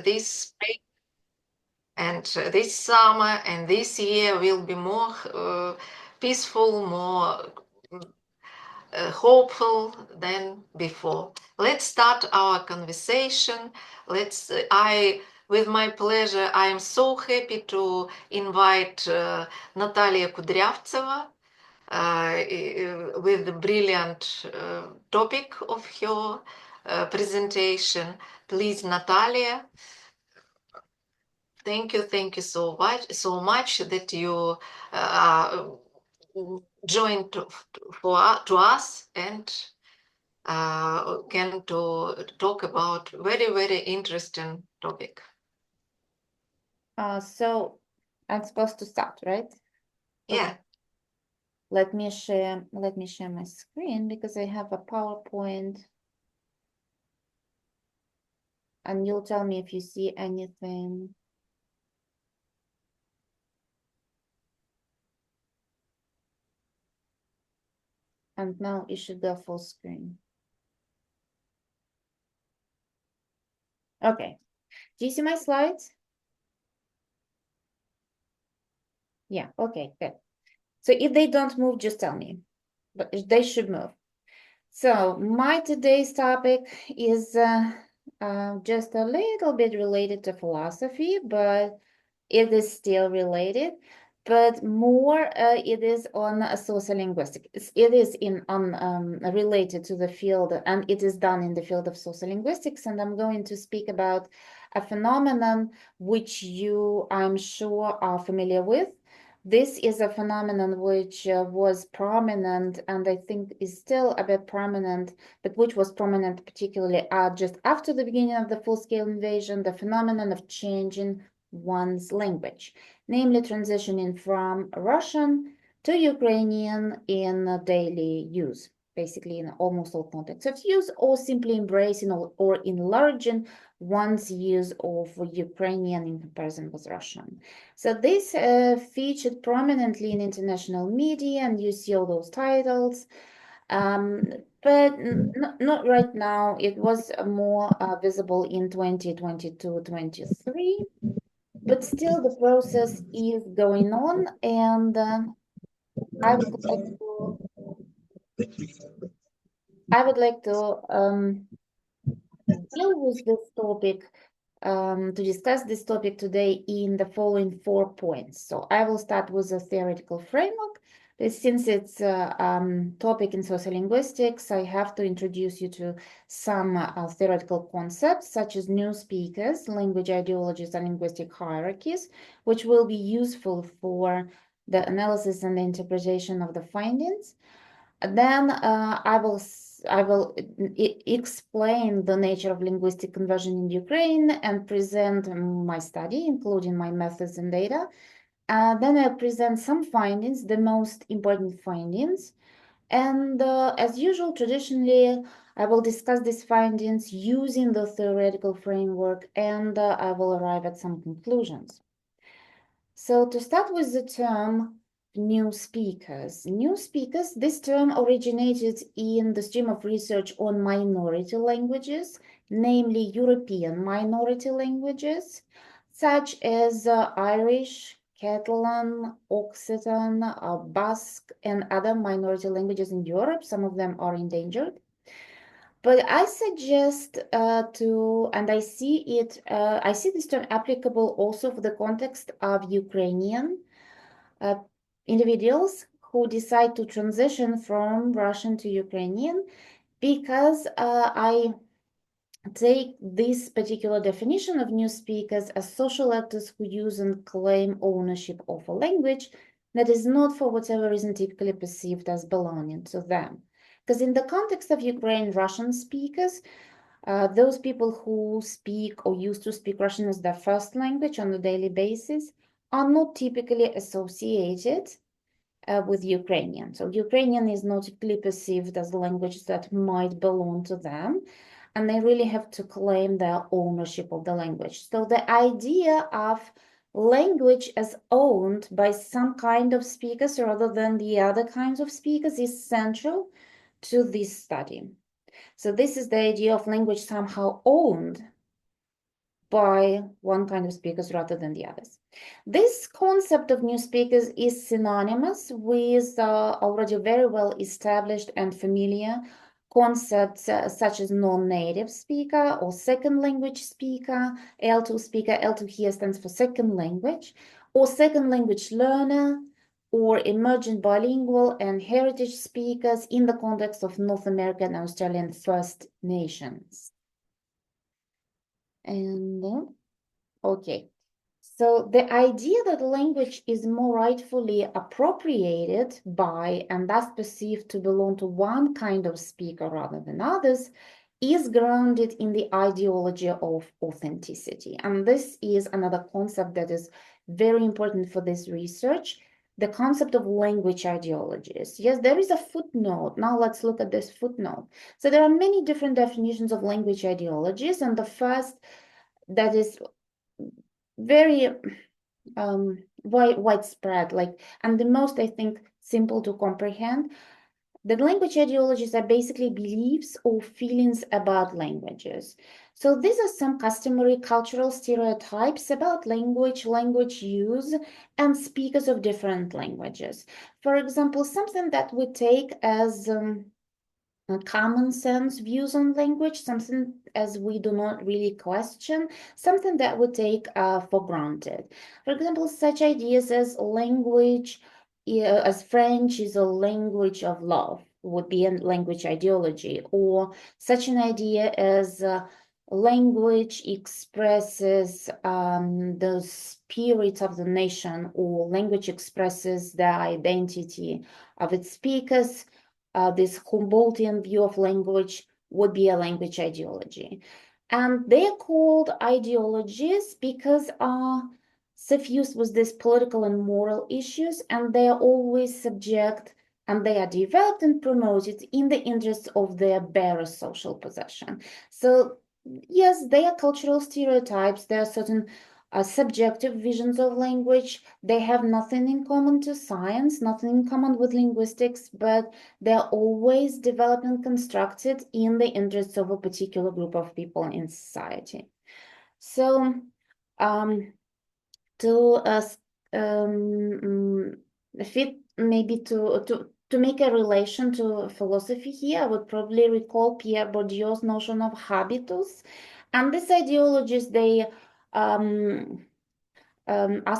this spring and this summer and this year will be more peaceful, more hopeful than before. Let's start our conversation. With my pleasure, I am so happy to invite Natalia Kudriavtseva with the brilliant topic of her presentation. Please, Natalia. Thank you so much that you joined to us and can to talk about very interesting topic. So I'm supposed to start, right? Yeah. Okay. Let me share my screen because I have a PowerPoint. And you'll tell me if you see anything. And now it should go full screen. Okay. Do you see my slides? Yeah, okay, good. So if they don't move, just tell me. But they should move. So my today's topic is just a little bit related to philosophy, but it is still related, but more it is on sociolinguistics. It is related to the field, and it is done in the field of sociolinguistics. And I'm going to speak about a phenomenon which you, I'm sure, are familiar with. This is a phenomenon which was prominent, and I think is still a bit prominent, but which was prominent particularly just after the beginning of the full-scale invasion, the phenomenon of changing one's language, namely transitioning from Russian to Ukrainian in daily use, basically in almost all contexts of use, or simply embracing or enlarging one's use of Ukrainian in comparison with Russian. So this featured prominently in international media, and you see all those titles. But not right now. It was more visible in 2022-23, but still the process is going on, and I would like to deal with this topic, to discuss this topic today in the following 4 points. So I will start with a theoretical framework. Since it's a topic in sociolinguistics, I have to introduce you to some theoretical concepts, such as new speakers, language ideologies, and linguistic hierarchies, which will be useful for the analysis and the interpretation of the findings. Then I will explain the nature of linguistic conversion in Ukraine and present my study, including my methods and data. Then I'll present some findings, the most important findings. And as usual, traditionally, I will discuss these findings using the theoretical framework, and I will arrive at some conclusions. So to start with the term new speakers. New speakers, this term originated in the stream of research on minority languages, namely European minority languages, such as Irish, Catalan, Occitan, Basque, and other minority languages in Europe. Some of them are endangered. But I suggest and I see this term applicable also for the context of Ukrainian individuals who decide to transition from Russian to Ukrainian, because I take this particular definition of new speakers as social actors who use and claim ownership of a language that is not, for whatever reason, typically perceived as belonging to them. Because in the context of Ukraine, Russian speakers, those people who speak or used to speak Russian as their first language on a daily basis are not typically associated with Ukrainian. So Ukrainian is not typically perceived as a language that might belong to them, and they really have to claim their ownership of the language. So the idea of language as owned by some kind of speakers rather than the other kinds of speakers is central to this study. So this is the idea of language somehow owned by one kind of speakers rather than the others. This concept of new speakers is synonymous with already very well established and familiar concepts such as non-native speaker or second language speaker. L2 here stands for second language, or second language learner, or emergent bilingual and heritage speakers in the context of North American and Australian First Nations. And okay, so the idea that language is more rightfully appropriated by and thus perceived to belong to one kind of speaker rather than others is grounded in the ideology of authenticity. And this is another concept that is very important for this research, the concept of language ideologies. Yes, there is a footnote. Now let's look at this footnote. So there are many different definitions of language ideologies, and the first that is very widespread, and the most, I think, simple to comprehend. The language ideologies are basically beliefs or feelings about languages. So these are some customary cultural stereotypes about language, language use, and speakers of different languages. For example, something that we take as common sense views on language, something as we do not really question, something that we take for granted. For example, such ideas as language, as French is a language of love, would be a language ideology, or such an idea as language expresses the spirit of the nation, or language expresses the identity of its speakers. This Humboldtian view of language would be a language ideology. And they're called ideologies because are suffused with these political and moral issues, and they are always subject, and they are developed and promoted in the interests of their bearer social possession. So yes, they are cultural stereotypes, there are certain subjective visions of language. They have nothing in common to science, nothing in common with linguistics, but they're always developed and constructed in the interests of a particular group of people in society. So fit maybe to make a relation to philosophy here, I would probably recall Pierre Bourdieu's notion of habitus. And these ideologies, they are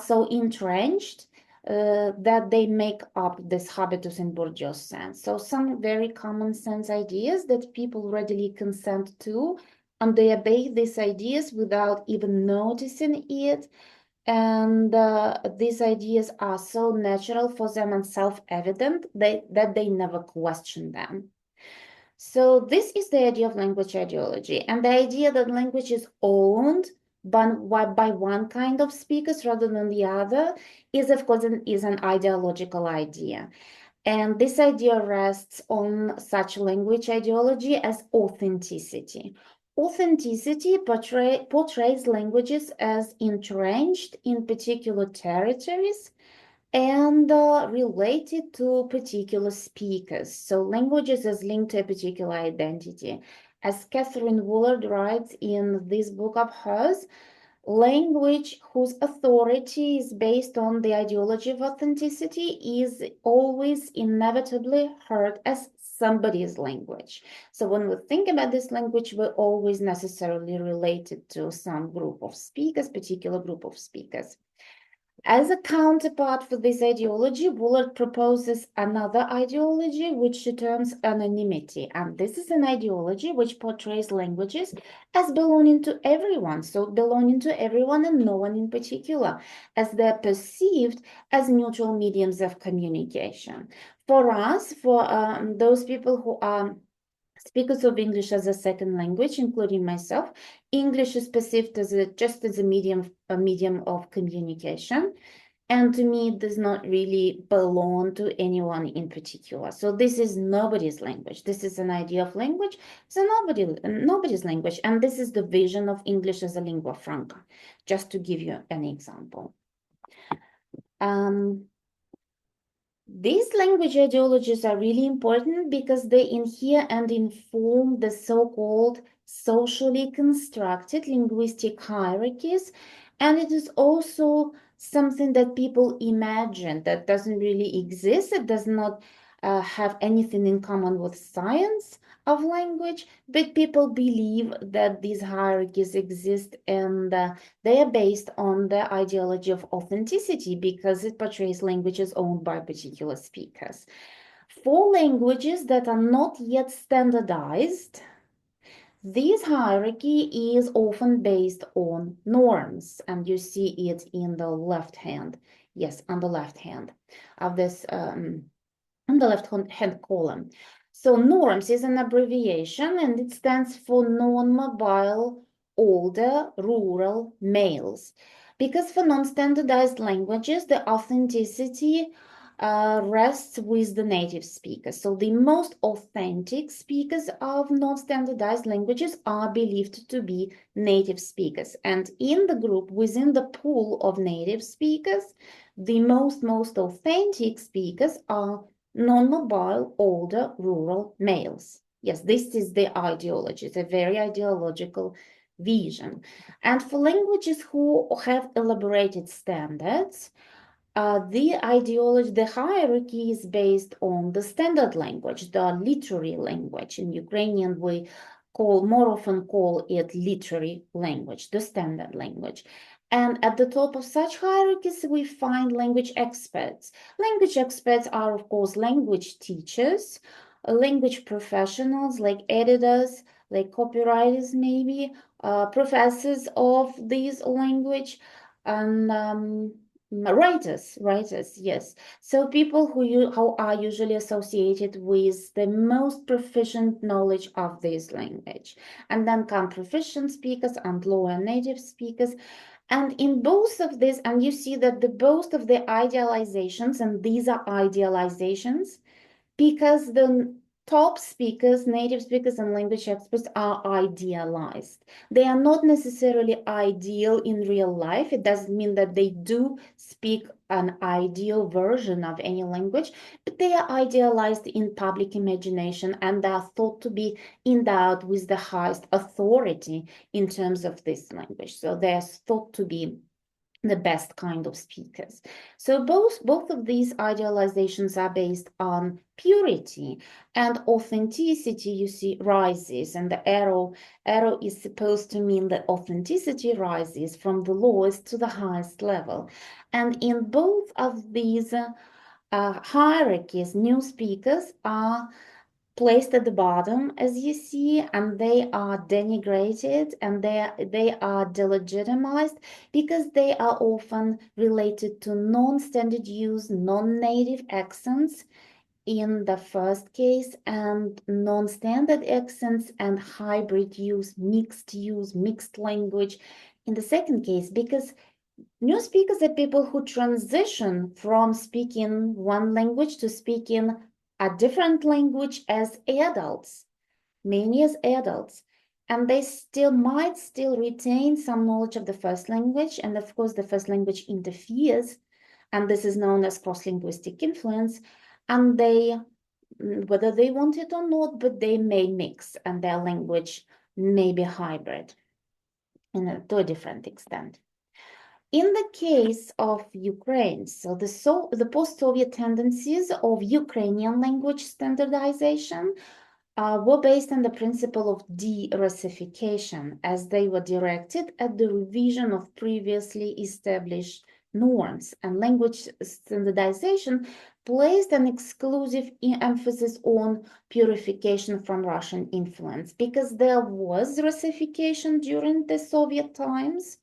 so entrenched that they make up this habitus in Bourdieu's sense. So some very common sense ideas that people readily consent to, and they obey these ideas without even noticing it. And these ideas are so natural for them and self-evident that they never question them. So this is the idea of language ideology, and the idea that language is owned by one kind of speakers rather than the other is, of course, an ideological idea. And this idea rests on such language ideology as authenticity. Authenticity portrays languages as entrenched in particular territories and related to particular speakers. So languages as linked to a particular identity. As Catherine Woolard writes in this book of hers, language whose authority is based on the ideology of authenticity is always inevitably heard as somebody's language. So when we think about this language, we're always necessarily related to some group of speakers, particular group of speakers. As a counterpart for this ideology, Woolard proposes another ideology, which she terms anonymity. And this is an ideology which portrays languages as belonging to everyone, so belonging to everyone and no one in particular, as they're perceived as neutral mediums of communication. For us, for those people who are speakers of English as a second language, including myself, English is perceived as just as a medium of communication, and to me, it does not really belong to anyone in particular. So this is nobody's language. This is an idea of language. It's nobody's language, and this is the vision of English as a lingua franca. Just to give you an example. These language ideologies are really important because they inhere and inform the so-called socially constructed linguistic hierarchies, and it is also something that people imagine that doesn't really exist. It does not have anything in common with science of language, but people believe that these hierarchies exist, and they are based on the ideology of authenticity because it portrays languages owned by particular speakers. For languages that are not yet standardized, this hierarchy is often based on norms, and you see it in the left hand. Yes, on the left hand of this, on the left hand column. So norms is an abbreviation, and it stands for non-mobile, older, rural males. Because for non-standardized languages, the authenticity rests with the native speakers. So the most authentic speakers of non-standardized languages are believed to be native speakers. And in the group, within the pool of native speakers, the most authentic speakers are non-mobile, older, rural males. Yes, this is the ideology. It's a very ideological vision. And for languages who have elaborated standards, the ideology, the hierarchy is based on the standard language, the literary language. In Ukrainian, we more often call it literary language, the standard language. And at the top of such hierarchies, we find language experts. Language experts are, of course, language teachers, language professionals like editors, like copywriters, maybe, professors of this language, and writers, yes. So people who are usually associated with the most proficient knowledge of this language. And then come proficient speakers and lower native speakers. And in both of these, and you see that both of the idealizations, and these are idealizations, because the top speakers, native speakers and language experts are idealized. They are not necessarily ideal in real life. It doesn't mean that they do speak an ideal version of any language, but they are idealized in public imagination, and they are thought to be endowed with the highest authority in terms of this language. So they are thought to be the best kind of speakers. So both of these idealizations are based on purity, and authenticity, you see, rises, and the arrow is supposed to mean that authenticity rises from the lowest to the highest level. And in both of these hierarchies, new speakers are placed at the bottom, as you see, and they are denigrated, and they are delegitimized because they are often related to non-standard use, non-native accents in the first case, and non-standard accents and hybrid use, mixed language in the second case, because new speakers are people who transition from speaking one language to speaking a different language as adults, many as adults, and they might still retain some knowledge of the first language, and of course the first language interferes, and this is known as cross-linguistic influence, and they, whether they want it or not, but they may mix, and their language may be hybrid to a different extent. In the case of Ukraine, so the post-Soviet tendencies of Ukrainian language standardization were based on the principle of de-Russification, as they were directed at the revision of previously established norms, and language standardization placed an exclusive emphasis on purification from Russian influence, because there was Russification during the Soviet times.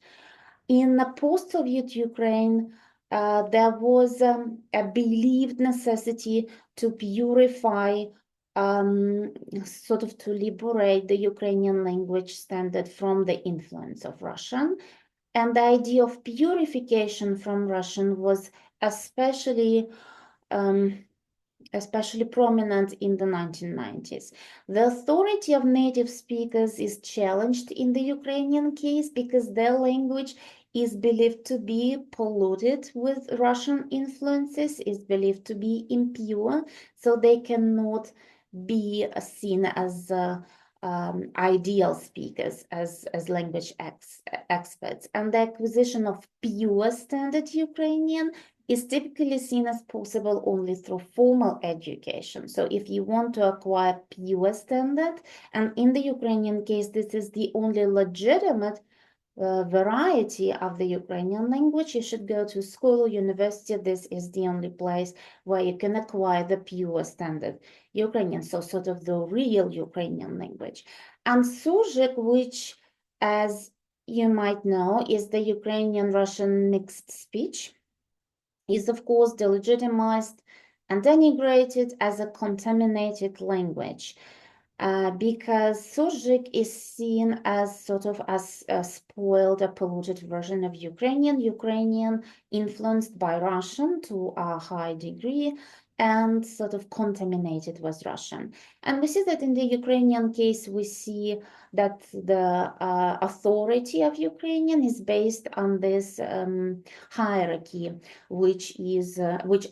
In post-Soviet Ukraine, there was a believed necessity to purify, sort of to liberate the Ukrainian language standard from the influence of Russian. And the idea of purification from Russian was especially prominent in the 1990s. The authority of native speakers is challenged in the Ukrainian case because their language is believed to be polluted with Russian influences, is believed to be impure, so they cannot be seen as ideal speakers as language experts. And the acquisition of pure standard Ukrainian is typically seen as possible only through formal education. So if you want to acquire pure standard, and in the Ukrainian case, this is the only legitimate variety of the Ukrainian language, you should go to school or university. This is the only place where you can acquire the pure standard Ukrainian, so sort of the real Ukrainian language. And Surzhyk, which, as you might know, is the Ukrainian-Russian mixed speech, is of course delegitimized and denigrated as a contaminated language. Because Surzhyk is seen as sort of as a spoiled, a polluted version of Ukrainian influenced by Russian to a high degree, and sort of contaminated with Russian. And we see that in the Ukrainian case, we see that the authority of Ukrainian is based on this hierarchy, which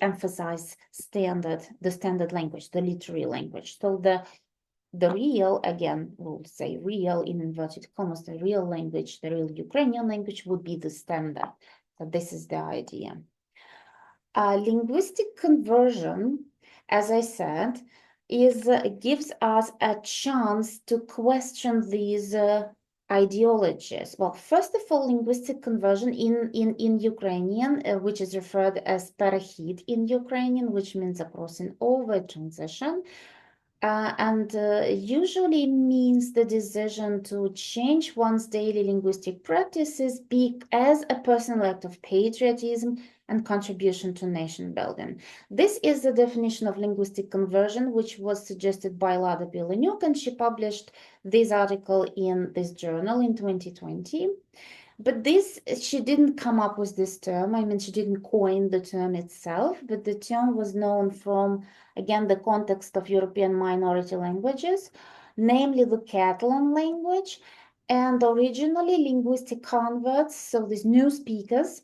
emphasizes the standard language, the literary language. So the real, again, we'll say real in inverted commas, the real language, the real Ukrainian language would be the standard. So this is the idea. Linguistic conversion, as I said, gives us a chance to question these ideologies. Well, first of all, linguistic conversion in Ukrainian, which is referred as perechid in Ukrainian, which means a crossing over, transition, and usually means the decision to change one's daily linguistic practices as a personal act of patriotism and contribution to nation building. This is the definition of linguistic conversion, which was suggested by Lada Pilenyuk, and she published this article in this journal in 2020. But she didn't come up with this term. I mean, she didn't coin the term itself, but the term was known from, again, the context of European minority languages, namely the Catalan language. And originally, linguistic converts, so these new speakers,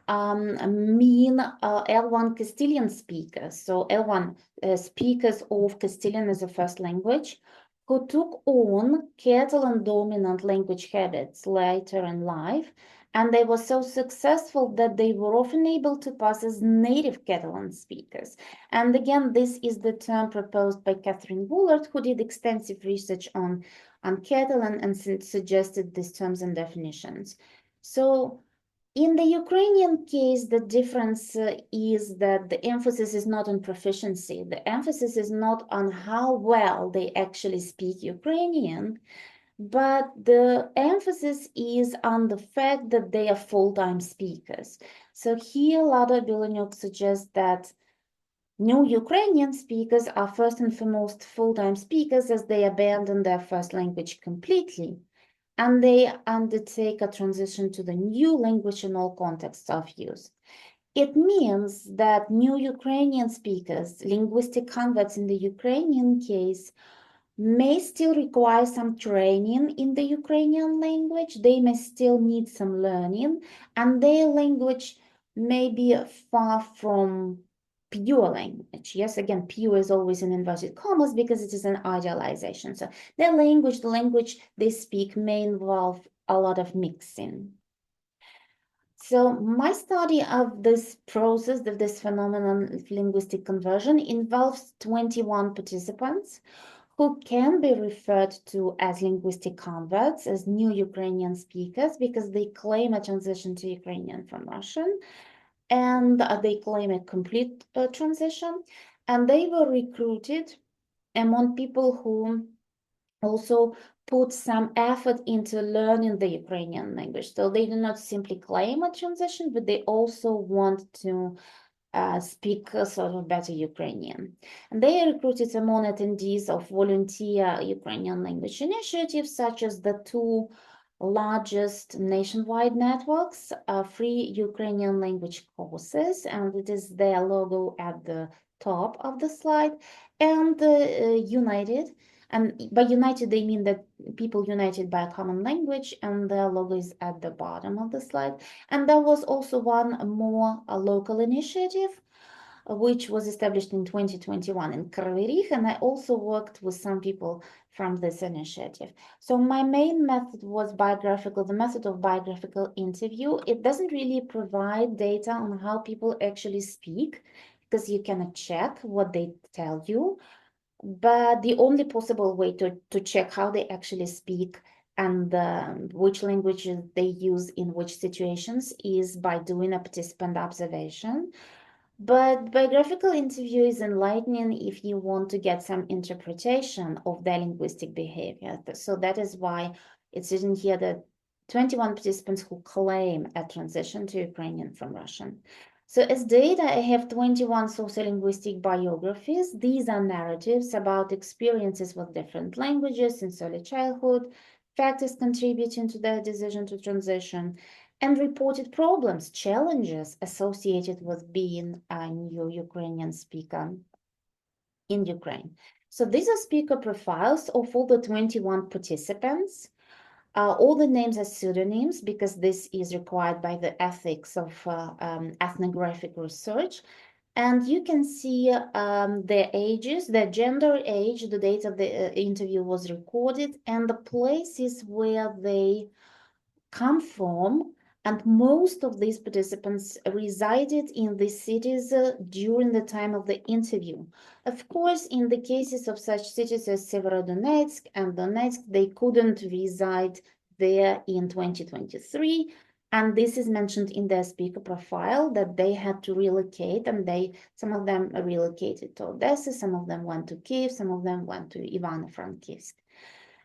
mean L1 Castilian speakers. So L1 speakers of Castilian as a first language, who took on Catalan dominant language habits later in life, and they were so successful that they were often able to pass as native Catalan speakers. And again, this is the term proposed by Catherine Woolard, who did extensive research on Catalan and suggested these terms and definitions. So in the Ukrainian case, the difference is that the emphasis is not on proficiency. The emphasis is not on how well they actually speak Ukrainian, but the emphasis is on the fact that they are full-time speakers. So here, Lada Pilenyuk suggests that new Ukrainian speakers are first and foremost full-time speakers, as they abandon their first language completely, and they undertake a transition to the new language in all contexts of use. It means that new Ukrainian speakers, linguistic converts in the Ukrainian case, may still require some training in the Ukrainian language. They may still need some learning, and their language may be far from pure language. Yes, again, pure is always in inverted commas because it is an idealization. So their language, the language they speak, may involve a lot of mixing. So my study of this process, of this phenomenon of linguistic conversion, involves 21 participants who can be referred to as linguistic converts, as new Ukrainian speakers, because they claim a transition to Ukrainian from Russian, and they claim a complete transition. And they were recruited among people who also put some effort into learning the Ukrainian language. So they do not simply claim a transition, but they also want to speak sort of better Ukrainian. And they recruited among attendees of volunteer Ukrainian language initiatives, such as the two largest nationwide networks, free Ukrainian language courses, and it is their logo at the top of the slide, and United. And by united, they mean that people united by a common language, and their logo is at the bottom of the slide. And there was also one more local initiative which was established in 2021 in Kryvyi, and I also worked with some people from this initiative. So my main method was biographical, the method of biographical interview. It doesn't really provide data on how people actually speak, because you cannot check what they tell you. But the only possible way to check how they actually speak and which languages they use in which situations is by doing a participant observation. But biographical interview is enlightening if you want to get some interpretation of their linguistic behavior. So that is why it's written here that 21 participants who claim a transition to Ukrainian from Russian. So as data, I have 21 sociolinguistic biographies. These are narratives about experiences with different languages since early childhood, factors contributing to their decision to transition, and reported problems, challenges associated with being a new Ukrainian speaker in Ukraine. So these are speaker profiles of all the 21 participants. All the names are pseudonyms because this is required by the ethics of ethnographic research. And you can see their ages, their gender, age, the date of the interview was recorded, and the places where they come from. And most of these participants resided in these cities during the time of the interview. Of course, in the cases of such cities as Severodonetsk and Donetsk, they couldn't reside there in 2023. And this is mentioned in their speaker profile that they had to relocate, and some of them relocated to Odessa, some of them went to Kiev, some of them went to Ivano-Frankivsk.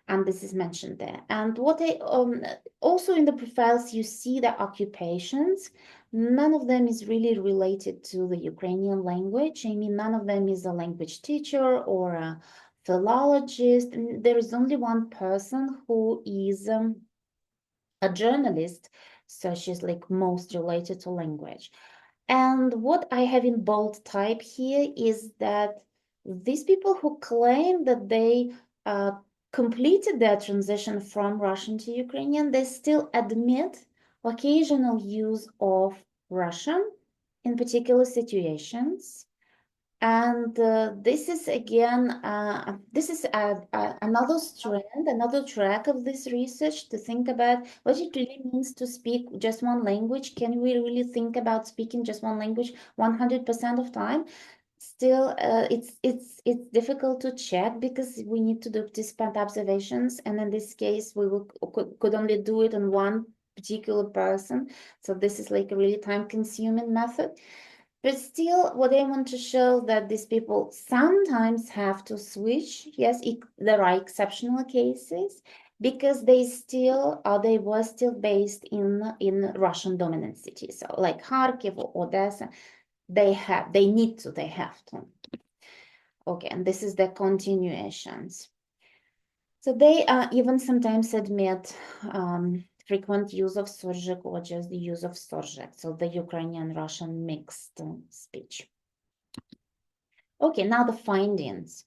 And this is mentioned there. And what I also in the profiles, you see the occupations. None of them is really related to the Ukrainian language. I mean, none of them is a language teacher or a philologist. There is only one person who is a journalist, so she's like most related to language. And what I have in bold type here is that these people who claim that they completed their transition from Russian to Ukrainian, they still admit occasional use of Russian in particular situations. And this is again, another strand, another track of this research to think about what it really means to speak just one language. Can we really think about speaking just one language 100% of time? Still, it's difficult to check because we need to do participant observations, and in this case, we could only do it on one particular person. So this is like a really time-consuming method. But still, what I want to show that these people sometimes have to switch. Yes, there are exceptional cases because they were still based in Russian dominant cities, so like Kharkiv or Odessa. They have to. Okay, and this is the continuations. So they even sometimes admit frequent use of Surzhyk or just the use of Surzhyk, so the Ukrainian-Russian mixed speech. Okay, now the findings.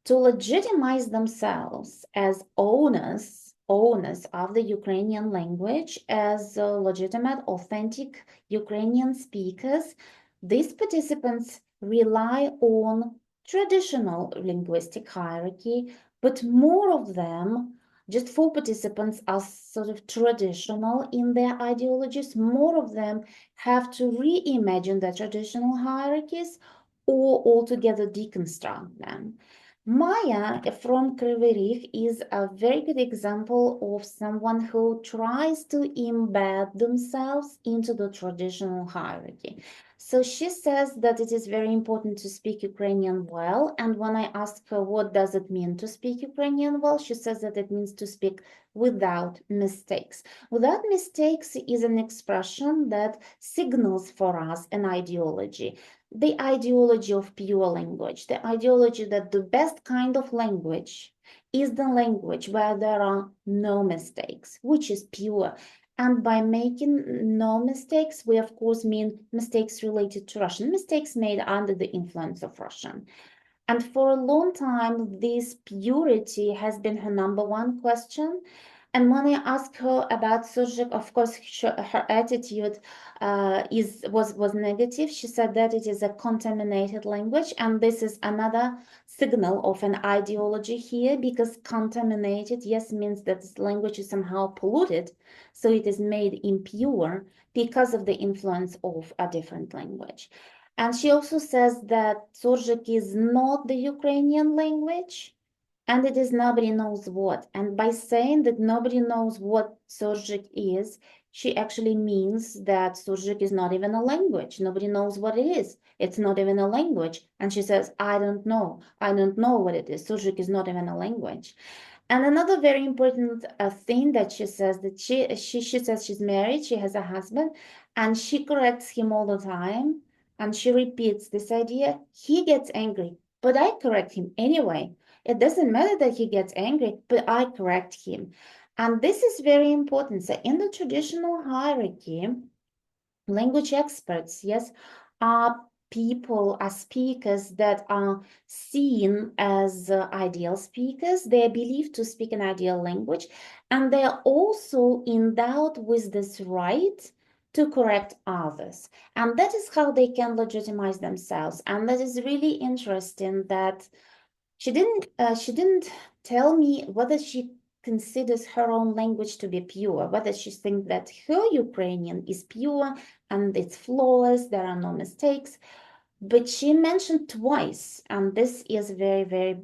To legitimize themselves as owners of the Ukrainian language, as legitimate, authentic Ukrainian speakers, these participants rely on traditional linguistic hierarchy, but more of them, just 4 participants are sort of traditional in their ideologies. More of them have to reimagine the traditional hierarchies or altogether deconstruct them. Maya from Kryvyi is a very good example of someone who tries to embed themselves into the traditional hierarchy. So she says that it is very important to speak Ukrainian well. And when I ask her what does it mean to speak Ukrainian well, she says that it means to speak without mistakes. Without mistakes is an expression that signals for us an ideology. The ideology of pure language, the ideology that the best kind of language is the language where there are no mistakes, which is pure. And by making no mistakes, we of course mean mistakes related to Russian, mistakes made under the influence of Russian. And for a long time, this purity has been her number one question. And when I asked her about Surjik, of course, her attitude was negative. She said that it is a contaminated language, and this is another signal of an ideology here, because contaminated, yes, means that this language is somehow polluted, so it is made impure because of the influence of a different language. And she also says that Surjik is not the Ukrainian language, and it is nobody knows what. And by saying that nobody knows what Surjik is, she actually means that Surjik is not even a language. Nobody knows what it is. It's not even a language. And she says, I don't know. I don't know what it is. Surjik is not even a language. And another very important thing that she says, that she says she's married, she has a husband, and she corrects him all the time. And she repeats this idea. He gets angry, but I correct him anyway. It doesn't matter that he gets angry, but I correct him. And this is very important. So in the traditional hierarchy, language experts, yes, are people, are speakers that are seen as ideal speakers. They are believed to speak an ideal language, and they are also endowed with this right to correct others. And that is how they can legitimize themselves. And that is really interesting that she didn't tell me whether she considers her own language to be pure, whether she thinks that her Ukrainian is pure and it's flawless, there are no mistakes. But she mentioned twice, and this is very, very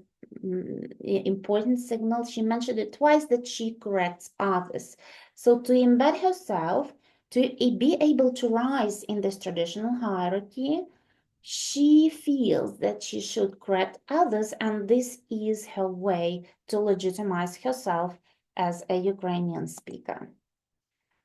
important signal. She mentioned it twice that she corrects others. So to embed herself, to be able to rise in this traditional hierarchy, she feels that she should correct others, and this is her way to legitimize herself as a Ukrainian speaker.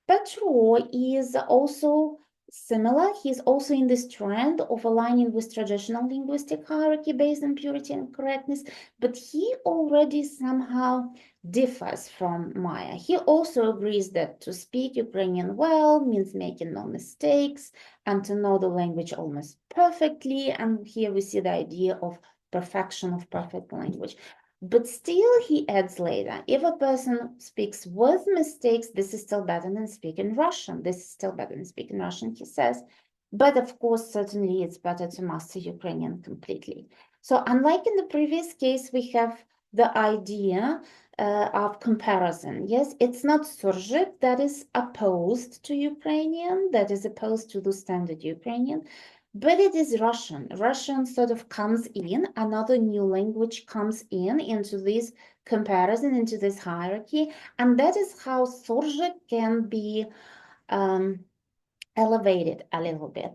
Petro is also similar. He's also in this trend of aligning with traditional linguistic hierarchy based on purity and correctness, but he already somehow differs from Maya. He also agrees that to speak Ukrainian well means making no mistakes and to know the language almost perfectly. And here we see the idea of perfection of perfect language. But still, he adds later, if a person speaks with mistakes, this is still better than speaking Russian. This is still better than speaking Russian, he says. But of course, certainly it's better to master Ukrainian completely. So unlike in the previous case, we have the idea of comparison. Yes, it's not Surjik that is opposed to Ukrainian, that is opposed to the standard Ukrainian, but it is Russian. Russian sort of comes in, another new language comes in into this comparison, into this hierarchy, and that is how Surjik can be elevated a little bit.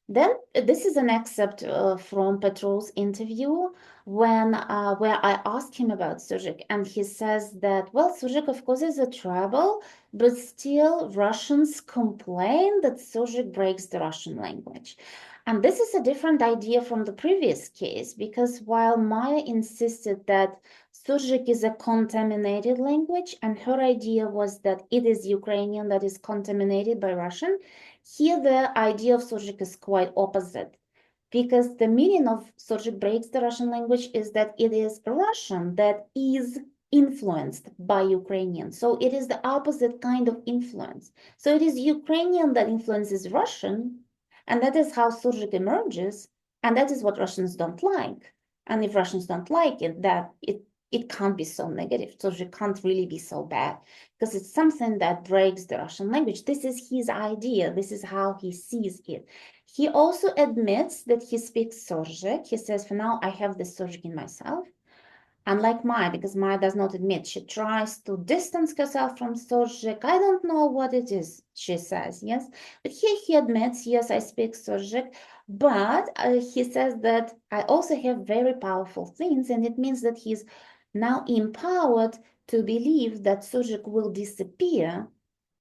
Then this is an excerpt from Petrol's interview when where I asked him about Surjik, and he says that, well, Surjik of course is a trouble, but still Russians complain that Surjik breaks the Russian language. And this is a different idea from the previous case, because while Maya insisted that Surjik is a contaminated language, and her idea was that it is Ukrainian that is contaminated by Russian, here the idea of Surjik is quite opposite, because the meaning of Surjik breaks the Russian language is that it is Russian that is influenced by Ukrainian. So it is the opposite kind of influence. So it is Ukrainian that influences Russian, and that is how Surjik emerges, and that is what Russians don't like. And if Russians don't like it, that it can't be so negative. Surjik can't really be so bad, because it's something that breaks the Russian language. This is his idea. This is how he sees it. He also admits that he speaks Surjik. He says, for now, I have the Surjik in myself. Unlike Maya, because Maya does not admit, she tries to distance herself from Surjik. I don't know what it is, she says, yes. But here he admits, yes, I speak Surjik, but he says that I also have very powerful things, and it means that he's now empowered to believe that Surjik will disappear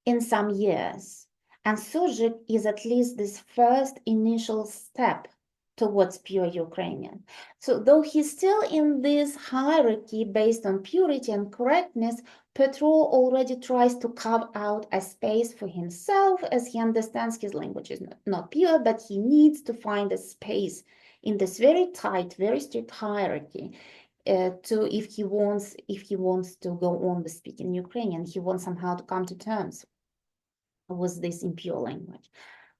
in some years. And Surjik is at least this first initial step towards pure Ukrainian. So though he's still in this hierarchy based on purity and correctness, Petro already tries to carve out a space for himself, as he understands his language is not pure, but he needs to find a space in this very tight, very strict hierarchy if he wants to go on with speaking Ukrainian, he wants somehow to come to terms with this impure language.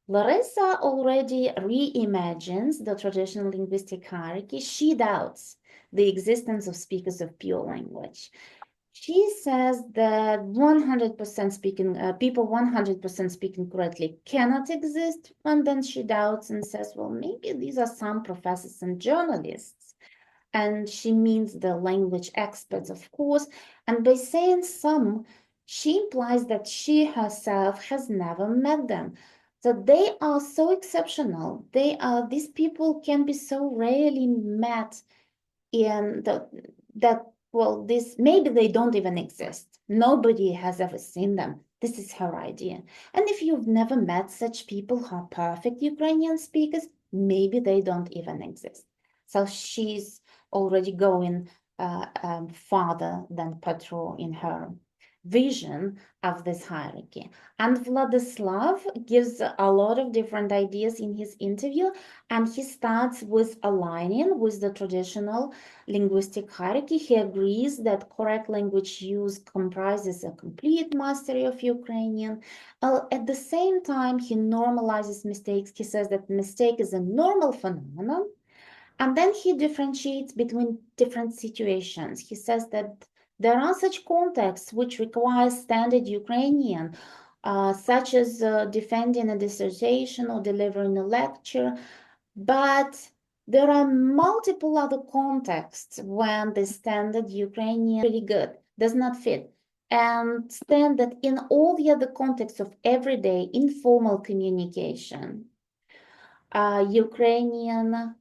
Larissa already reimagines the traditional linguistic hierarchy. She doubts the existence of speakers of pure language. She says that 100% speaking, people 100% speaking correctly cannot exist, and then she doubts and says, well, maybe these are some professors and journalists. And she means the language experts, of course, and by saying some, she implies that she herself has never met them. So they are so exceptional. These people can be so rarely met in that well, maybe they don't even exist. Nobody has ever seen them. This is her idea. And if you've never met such people who are perfect Ukrainian speakers, maybe they don't even exist. So she's already going farther than Petro in her vision of this hierarchy. And Vladislav gives a lot of different ideas in his interview, and he starts with aligning with the traditional linguistic hierarchy. He agrees that correct language use comprises a complete mastery of Ukrainian. At the same time, he normalizes mistakes. He says that mistake is a normal phenomenon. And then he differentiates between different situations. He says that there are such contexts which require standard Ukrainian, such as defending a dissertation or delivering a lecture, but there are multiple other contexts when the standard Ukrainian is really good, does not fit. And stand that in all the other contexts of everyday informal communication, Ukrainian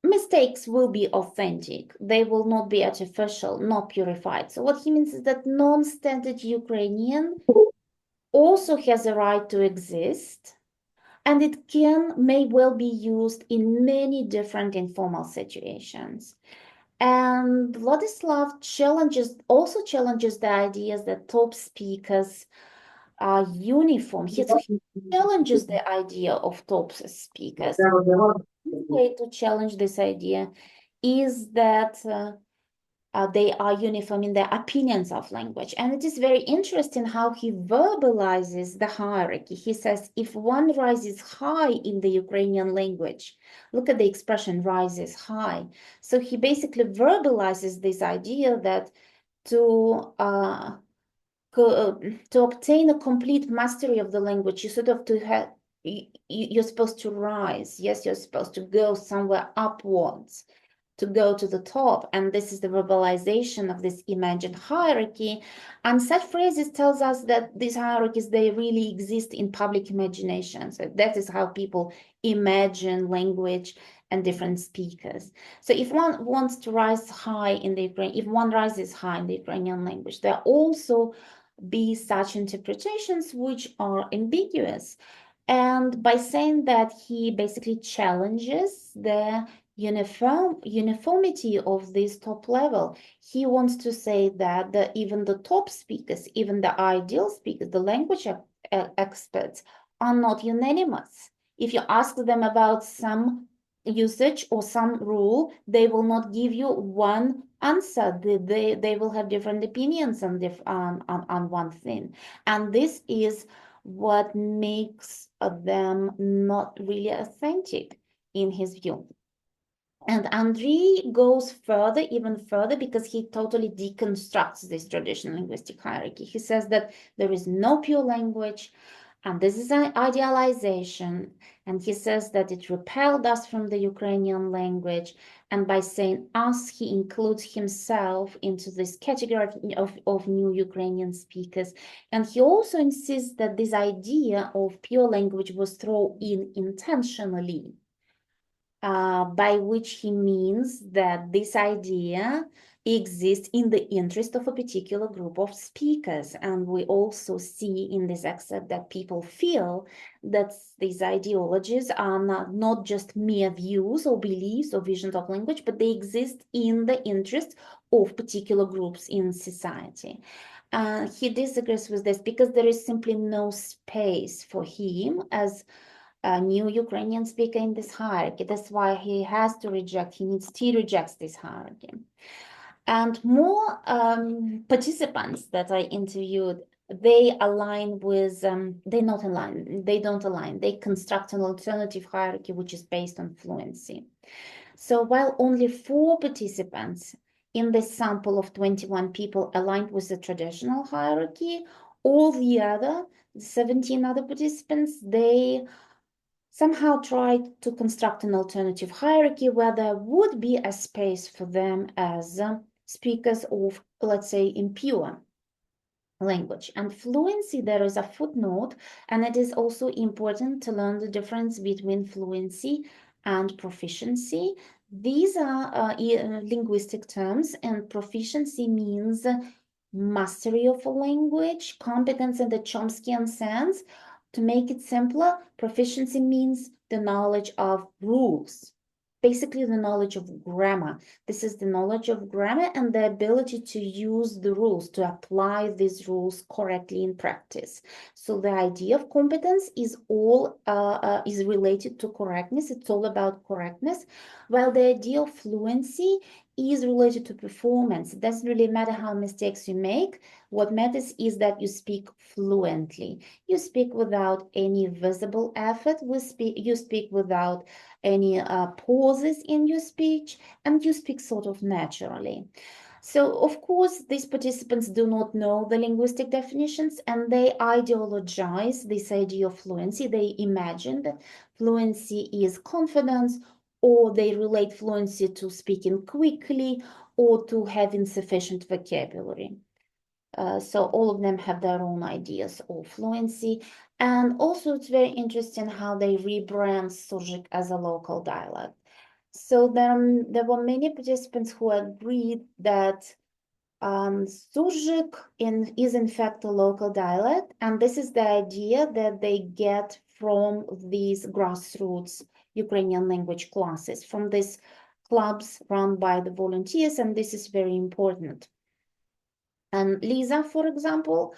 mistakes will be authentic. They will not be artificial, not purified. So what he means is that non-standard Ukrainian also has a right to exist, and it may well be used in many different informal situations. And Vladislav also challenges the ideas that top speakers are uniform. He challenges the idea of top speakers. One way to challenge this idea is that they are uniform in their opinions of language. And it is very interesting how he verbalizes the hierarchy. He says, if one rises high in the Ukrainian language, look at the expression rises high. So he basically verbalizes this idea that to obtain a complete mastery of the language, you sort of you're supposed to rise. Yes, you're supposed to go somewhere upwards, to go to the top. And this is the verbalization of this imagined hierarchy. And such phrases tells us that these hierarchies, they really exist in public imagination. So that is how people imagine language and different speakers. So if one wants to rise high in the Ukrainian, if one rises high in the Ukrainian language, there also be such interpretations which are ambiguous. And by saying that, he basically challenges the uniformity of this top level. He wants to say that even the top speakers, even the ideal speakers, the language experts, are not unanimous. If you ask them about some usage or some rule, they will not give you one answer. They will have different opinions on one thing. And this is what makes them not really authentic in his view. And Andrei goes further, even further, because he totally deconstructs this traditional linguistic hierarchy. He says that there is no pure language, and this is an idealization. And he says that it repelled us from the Ukrainian language. And by saying us, he includes himself into this category of new Ukrainian speakers. And he also insists that this idea of pure language was thrown in intentionally. By which he means that this idea exists in the interest of a particular group of speakers. And we also see in this excerpt that people feel that these ideologies are not just mere views or beliefs or visions of language, but they exist in the interest of particular groups in society. He disagrees with this because there is simply no space for him as a new Ukrainian speaker in this hierarchy. That's why he rejects this hierarchy. And more participants that I interviewed, they align with, they don't align. They construct an alternative hierarchy which is based on fluency. So while only 4 participants in this sample of 21 people aligned with the traditional hierarchy, all the other 17 other participants, they somehow tried to construct an alternative hierarchy where there would be a space for them as speakers of, let's say, impure language. And fluency, there is a footnote, and it is also important to learn the difference between fluency and proficiency. These are linguistic terms, and proficiency means mastery of a language, competence in the Chomskyan sense. To make it simpler, proficiency means the knowledge of rules, basically the knowledge of grammar. This is the knowledge of grammar and the ability to use the rules, to apply these rules correctly in practice. So the idea of competence is all is related to correctness. It's all about correctness, while the idea of fluency is related to performance. It doesn't really matter how mistakes you make. What matters is that you speak fluently. You speak without any visible effort. You speak without any pauses in your speech, and you speak sort of naturally. So, of course, these participants do not know the linguistic definitions, and they ideologize this idea of fluency. They imagine that fluency is confidence, or they relate fluency to speaking quickly or to having sufficient vocabulary. So all of them have their own ideas of fluency. And also it's very interesting how they rebrand Surgic as a local dialect. So there were many participants who agreed that Surgic is in fact a local dialect, and this is the idea that they get from these grassroots Ukrainian language classes, from these clubs run by the volunteers, and this is very important. And Lisa, for example,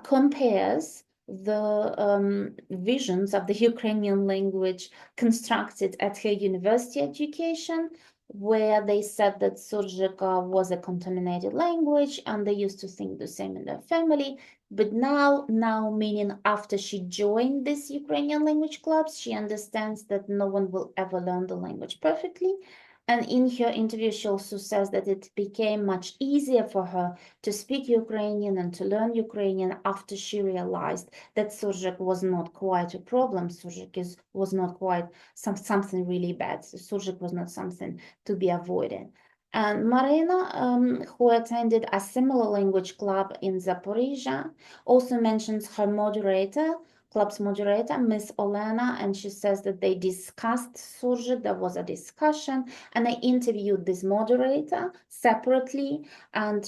compares the visions of the Ukrainian language constructed at her university education, where they said that Surjika was a contaminated language and they used to think the same in their family. But now meaning after she joined this Ukrainian language clubs, she understands that no one will ever learn the language perfectly. And in her interview, she also says that it became much easier for her to speak Ukrainian and to learn Ukrainian after she realized that Surjik was not quite a problem. Surjik was not quite something really bad. Surjik was not something to be avoided. And Marina, who attended a similar language club in Zaporizhia, also mentions her club's moderator, Miss Olena, and she says that they discussed Surjik. There was a discussion, and I interviewed this moderator separately, and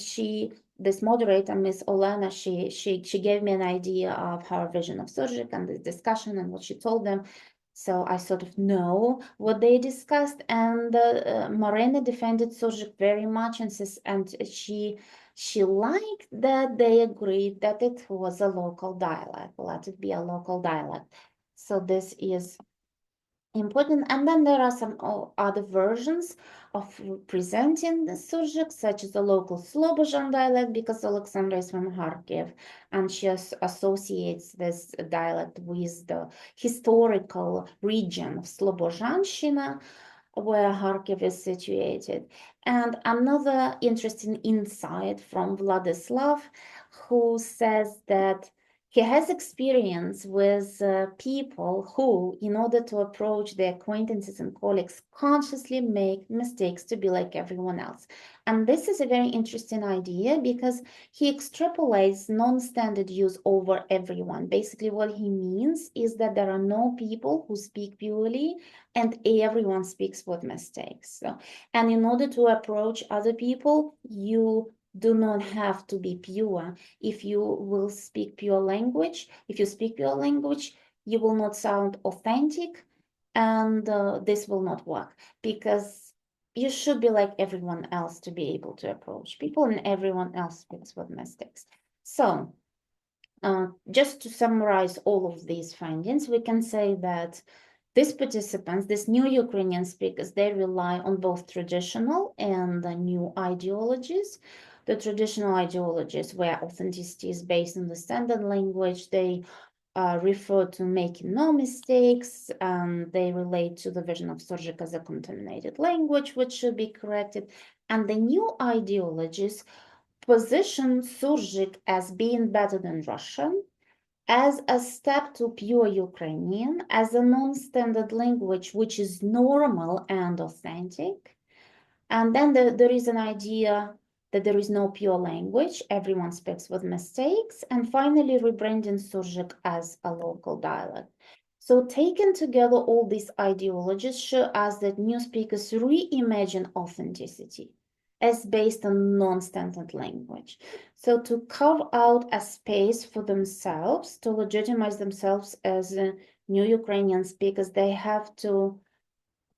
this moderator, Miss Olena, she gave me an idea of her vision of Surjik and the discussion and what she told them. So I sort of know what they discussed, and Marina defended Surjik very much, and she liked that they agreed that it was a local dialect. Let it be a local dialect. So this is important. And then there are some other versions of presenting the Surjik, such as the local Slobozhan dialect, because Alexandra is from Kharkiv, and she associates this dialect with the historical region of Slobozhanshina, where Kharkiv is situated. And another interesting insight from Vladislav, who says that he has experience with people who, in order to approach their acquaintances and colleagues, consciously make mistakes to be like everyone else. And this is a very interesting idea because he extrapolates non-standard use over everyone. Basically, what he means is that there are no people who speak purely and everyone speaks with mistakes. So, and in order to approach other people, you do not have to be pure. If you will speak pure language, you will not sound authentic, and this will not work because you should be like everyone else to be able to approach people, and everyone else speaks with mistakes. So just to summarize all of these findings, we can say that these participants, these new Ukrainian speakers, they rely on both traditional and new ideologies. The traditional ideologies where authenticity is based on the standard language, they refer to making no mistakes. They relate to the version of Surgic as a contaminated language, which should be corrected. And the new ideologies position Surgic as being better than Russian, as a step to pure Ukrainian, as a non-standard language which is normal and authentic. And then there is an idea that there is no pure language, everyone speaks with mistakes, and finally rebranding Surgic as a local dialect. So taken together, all these ideologies show us that new speakers reimagine authenticity as based on non-standard language. So to carve out a space for themselves, to legitimize themselves as new Ukrainian speakers, they have to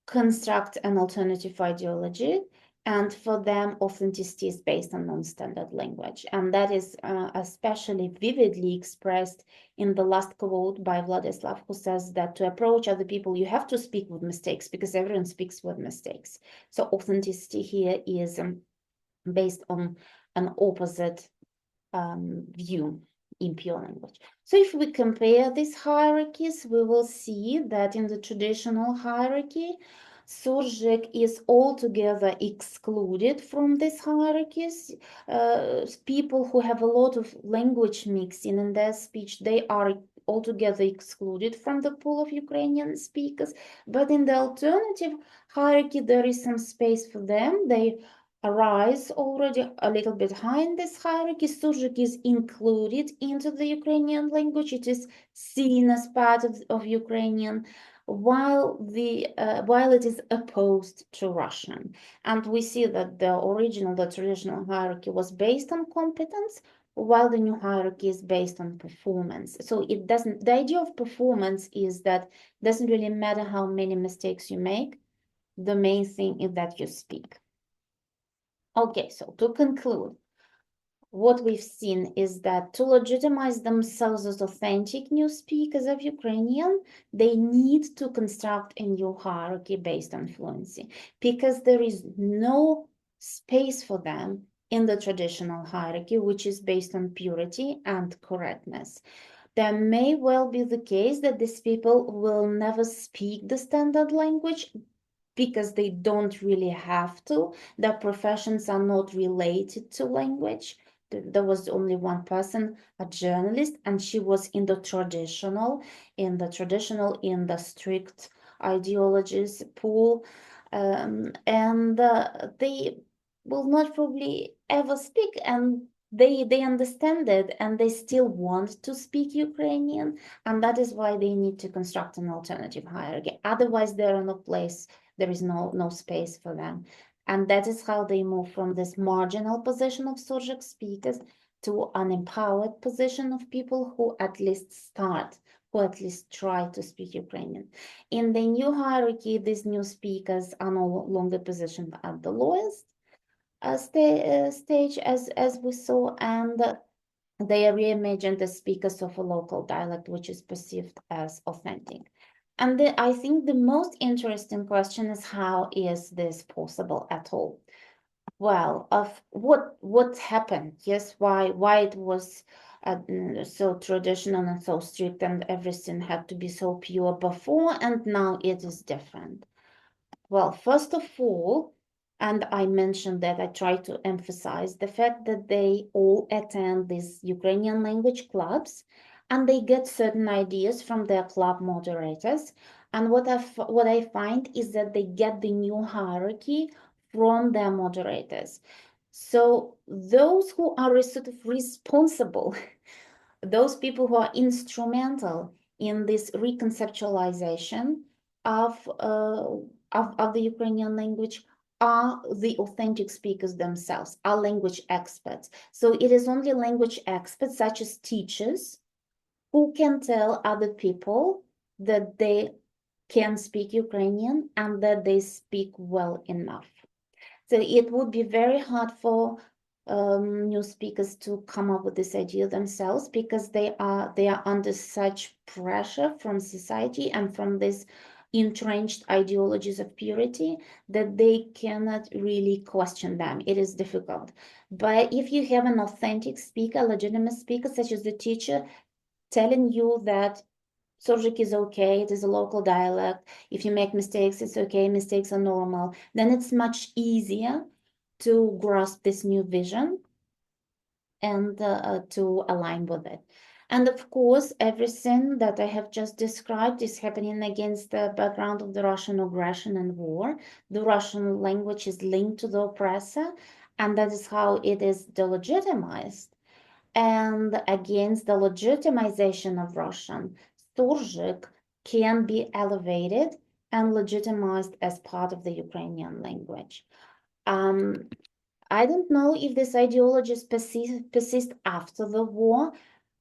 construct an alternative ideology, and for them authenticity is based on non-standard language, and that is especially vividly expressed in the last quote by Vladislav, who says that to approach other people you have to speak with mistakes because everyone speaks with mistakes. So authenticity here is based on an opposite view in pure language. So if we compare these hierarchies, we will see that in the traditional hierarchy, Surgic is altogether excluded from these hierarchies. People who have a lot of language mixing in their speech, they are altogether excluded from the pool of Ukrainian speakers. But in the alternative hierarchy, there is some space for them. They arise already a little bit high in this hierarchy. Surgic is included into the Ukrainian language. It is seen as part of Ukrainian, while it is opposed to Russian. And we see that the traditional hierarchy was based on competence, while the new hierarchy is based on performance. So the idea of performance is that it doesn't really matter how many mistakes you make. The main thing is that you speak. Okay, so to conclude, what we've seen is that to legitimize themselves as authentic new speakers of Ukrainian, they need to construct a new hierarchy based on fluency, because there is no space for them in the traditional hierarchy, which is based on purity and correctness. There may well be the case that these people will never speak the standard language because they don't really have to. Their professions are not related to language. There was only one person, a journalist, and she was in the strict ideologies pool, and they will not probably ever speak, and they understand it, and they still want to speak Ukrainian, and that is why they need to construct an alternative hierarchy. Otherwise, there is no space for them. And that is how they move from this marginal position of Surgic speakers to an empowered position of people who at least try to speak Ukrainian. In the new hierarchy, these new speakers are no longer positioned at the lowest stage, as we saw, and they reimagine the speakers of a local dialect, which is perceived as authentic. And I think the most interesting question is, how is this possible at all? Well, of what happened? Yes, why it was so traditional and so strict, and everything had to be so pure before, and now it is different. Well, first of all, and I mentioned that I try to emphasize the fact that they all attend these Ukrainian language clubs, and they get certain ideas from their club moderators. And what I find is that they get the new hierarchy from their moderators. So those who are sort of responsible, those people who are instrumental in this reconceptualization of the Ukrainian language, are the authentic speakers themselves, are language experts. So it is only language experts, such as teachers, who can tell other people that they can speak Ukrainian and that they speak well enough. So it would be very hard for new speakers to come up with this idea themselves, because they are under such pressure from society and from this entrenched ideologies of purity that they cannot really question them. It is difficult. But if you have an authentic speaker, legitimate speaker, such as the teacher, telling you that Surgic is okay, it is a local dialect. If you make mistakes, it's okay, mistakes are normal. Then it's much easier to grasp this new vision and to align with it. And of course, everything that I have just described is happening against the background of the Russian aggression and war. The Russian language is linked to the oppressor, and that is how it is delegitimized. And against the legitimization of Russian, Surgic can be elevated and legitimized as part of the Ukrainian language. I don't know if this ideologies persist after the war,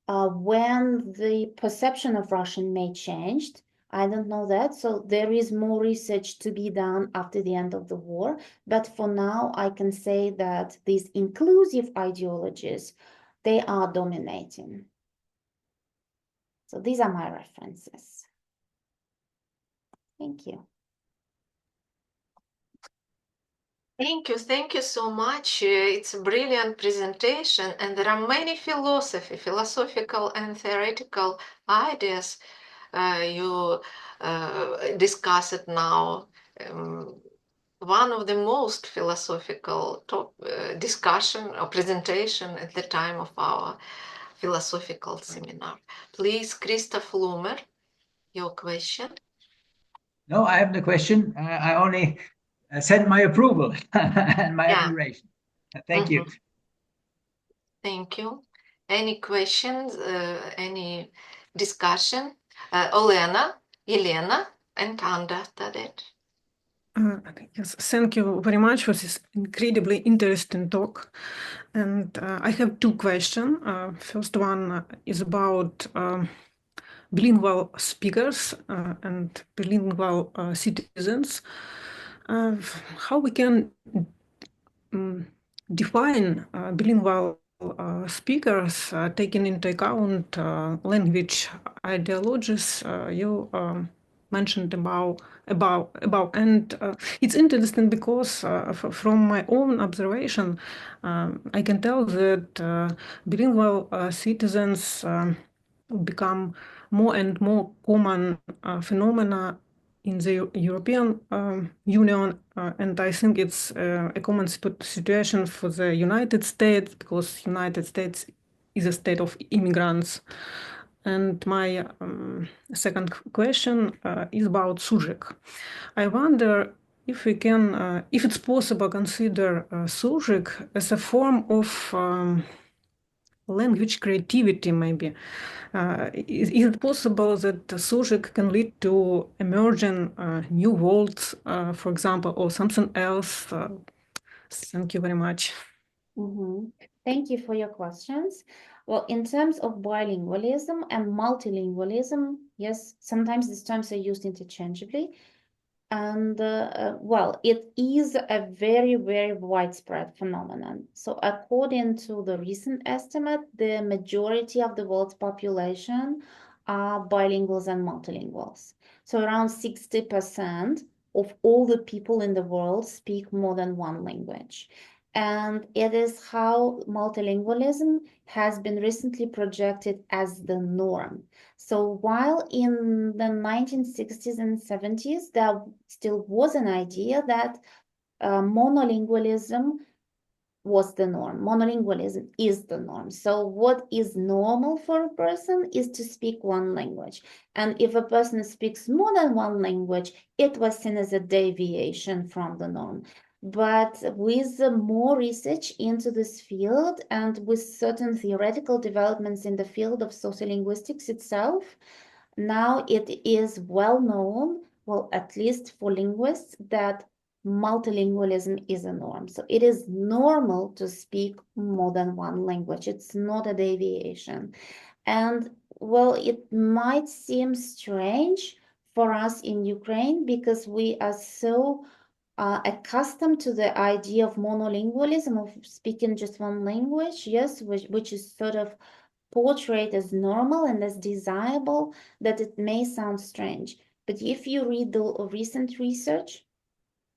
when the perception of Russian may changed. I don't know that. So there is more research to be done after the end of the war. But for now, I can say that these inclusive ideologies, they are dominating. So these are my references. Thank you. Thank you so much. It's a brilliant presentation, and there are many philosophical and theoretical ideas you discuss it now. One of the most philosophical discussion or presentation at the time of our philosophical seminar. Please, Christoph Lumer, your question. No, I have no question. I only send my approval and my admiration. Thank you. Thank you. Any questions, any discussion? Elena, and after that. Yes, thank you very much for this incredibly interesting talk. And I have two questions. First one is about bilingual speakers and bilingual citizens. How we can define bilingual speakers, taking into account language ideologies you mentioned about and it's interesting because from my own observation I can tell that bilingual citizens become more and more common phenomena in the European Union, and I think it's a common situation for the United States, because United States is a state of immigrants. And my second question is about Surgic. I wonder if we can, if it's possible, consider Surgic as a form of language creativity, maybe. Is it possible that Surgic can lead to emerging new worlds, for example, or something else? Thank you very much. Thank you for your questions. Well, in terms of bilingualism and multilingualism, yes, sometimes these terms are used interchangeably. And well, it is a very, very widespread phenomenon. So according to the recent estimate, the majority of the world's population are bilinguals and multilinguals. So around 60% of all the people in the world speak more than one language. And it is how multilingualism has been recently projected as the norm. So while in the 1960s and 70s, there still was an idea that monolingualism was the norm. Monolingualism is the norm. So what is normal for a person is to speak one language. And if a person speaks more than one language, it was seen as a deviation from the norm. But with more research into this field and with certain theoretical developments in the field of sociolinguistics itself, now it is well known, well, at least for linguists, that multilingualism is a norm. So it is normal to speak more than one language. It's not a deviation. And well, it might seem strange for us in Ukraine because we are so accustomed to the idea of monolingualism, of speaking just one language, yes, which is sort of portrayed as normal and as desirable, that it may sound strange. But if you read the recent research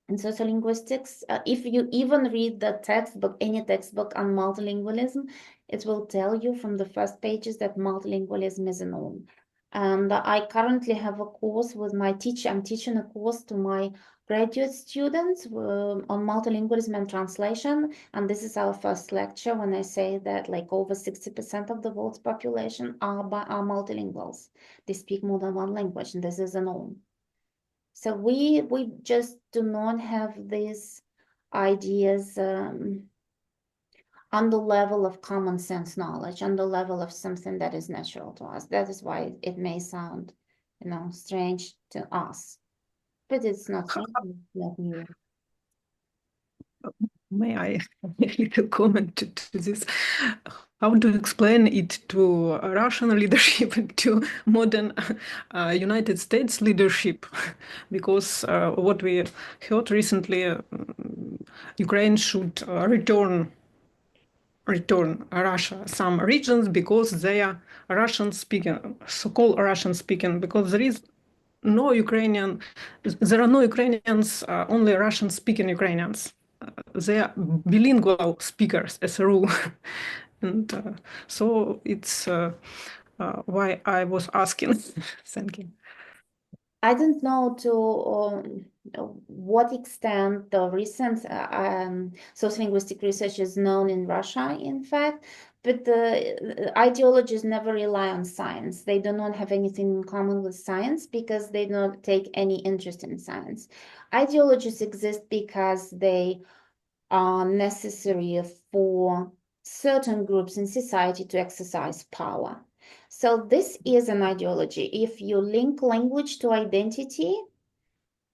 in sociolinguistics, if you even read the textbook, any textbook on multilingualism, it will tell you from the first pages that multilingualism is a norm. And I currently have a course with my teacher. I'm teaching a course to my graduate students on multilingualism and translation. And this is our first lecture when I say that like over 60% of the world's population are multilinguals. They speak more than one language, and this is a norm. So we just do not have these ideas on the level of common sense knowledge, on the level of something that is natural to us. That is why it may sound, strange to us, but it's not strange, it's not new. May I make a little comment to this? How to explain it to Russian leadership and to modern United States leadership? Because what we heard recently, Ukraine should return Russia some regions because they are Russian speaking, so-called Russian speaking, because there are no Ukrainians, only Russian speaking Ukrainians. They are bilingual speakers as a rule. And so it's why I was asking. Thank you. I don't know to what extent the recent sociolinguistic research is known in Russia, in fact, but the ideologies never rely on science. They do not have anything in common with science because they don't take any interest in science. Ideologies exist because they are necessary for certain groups in society to exercise power. So this is an ideology. If you link language to identity,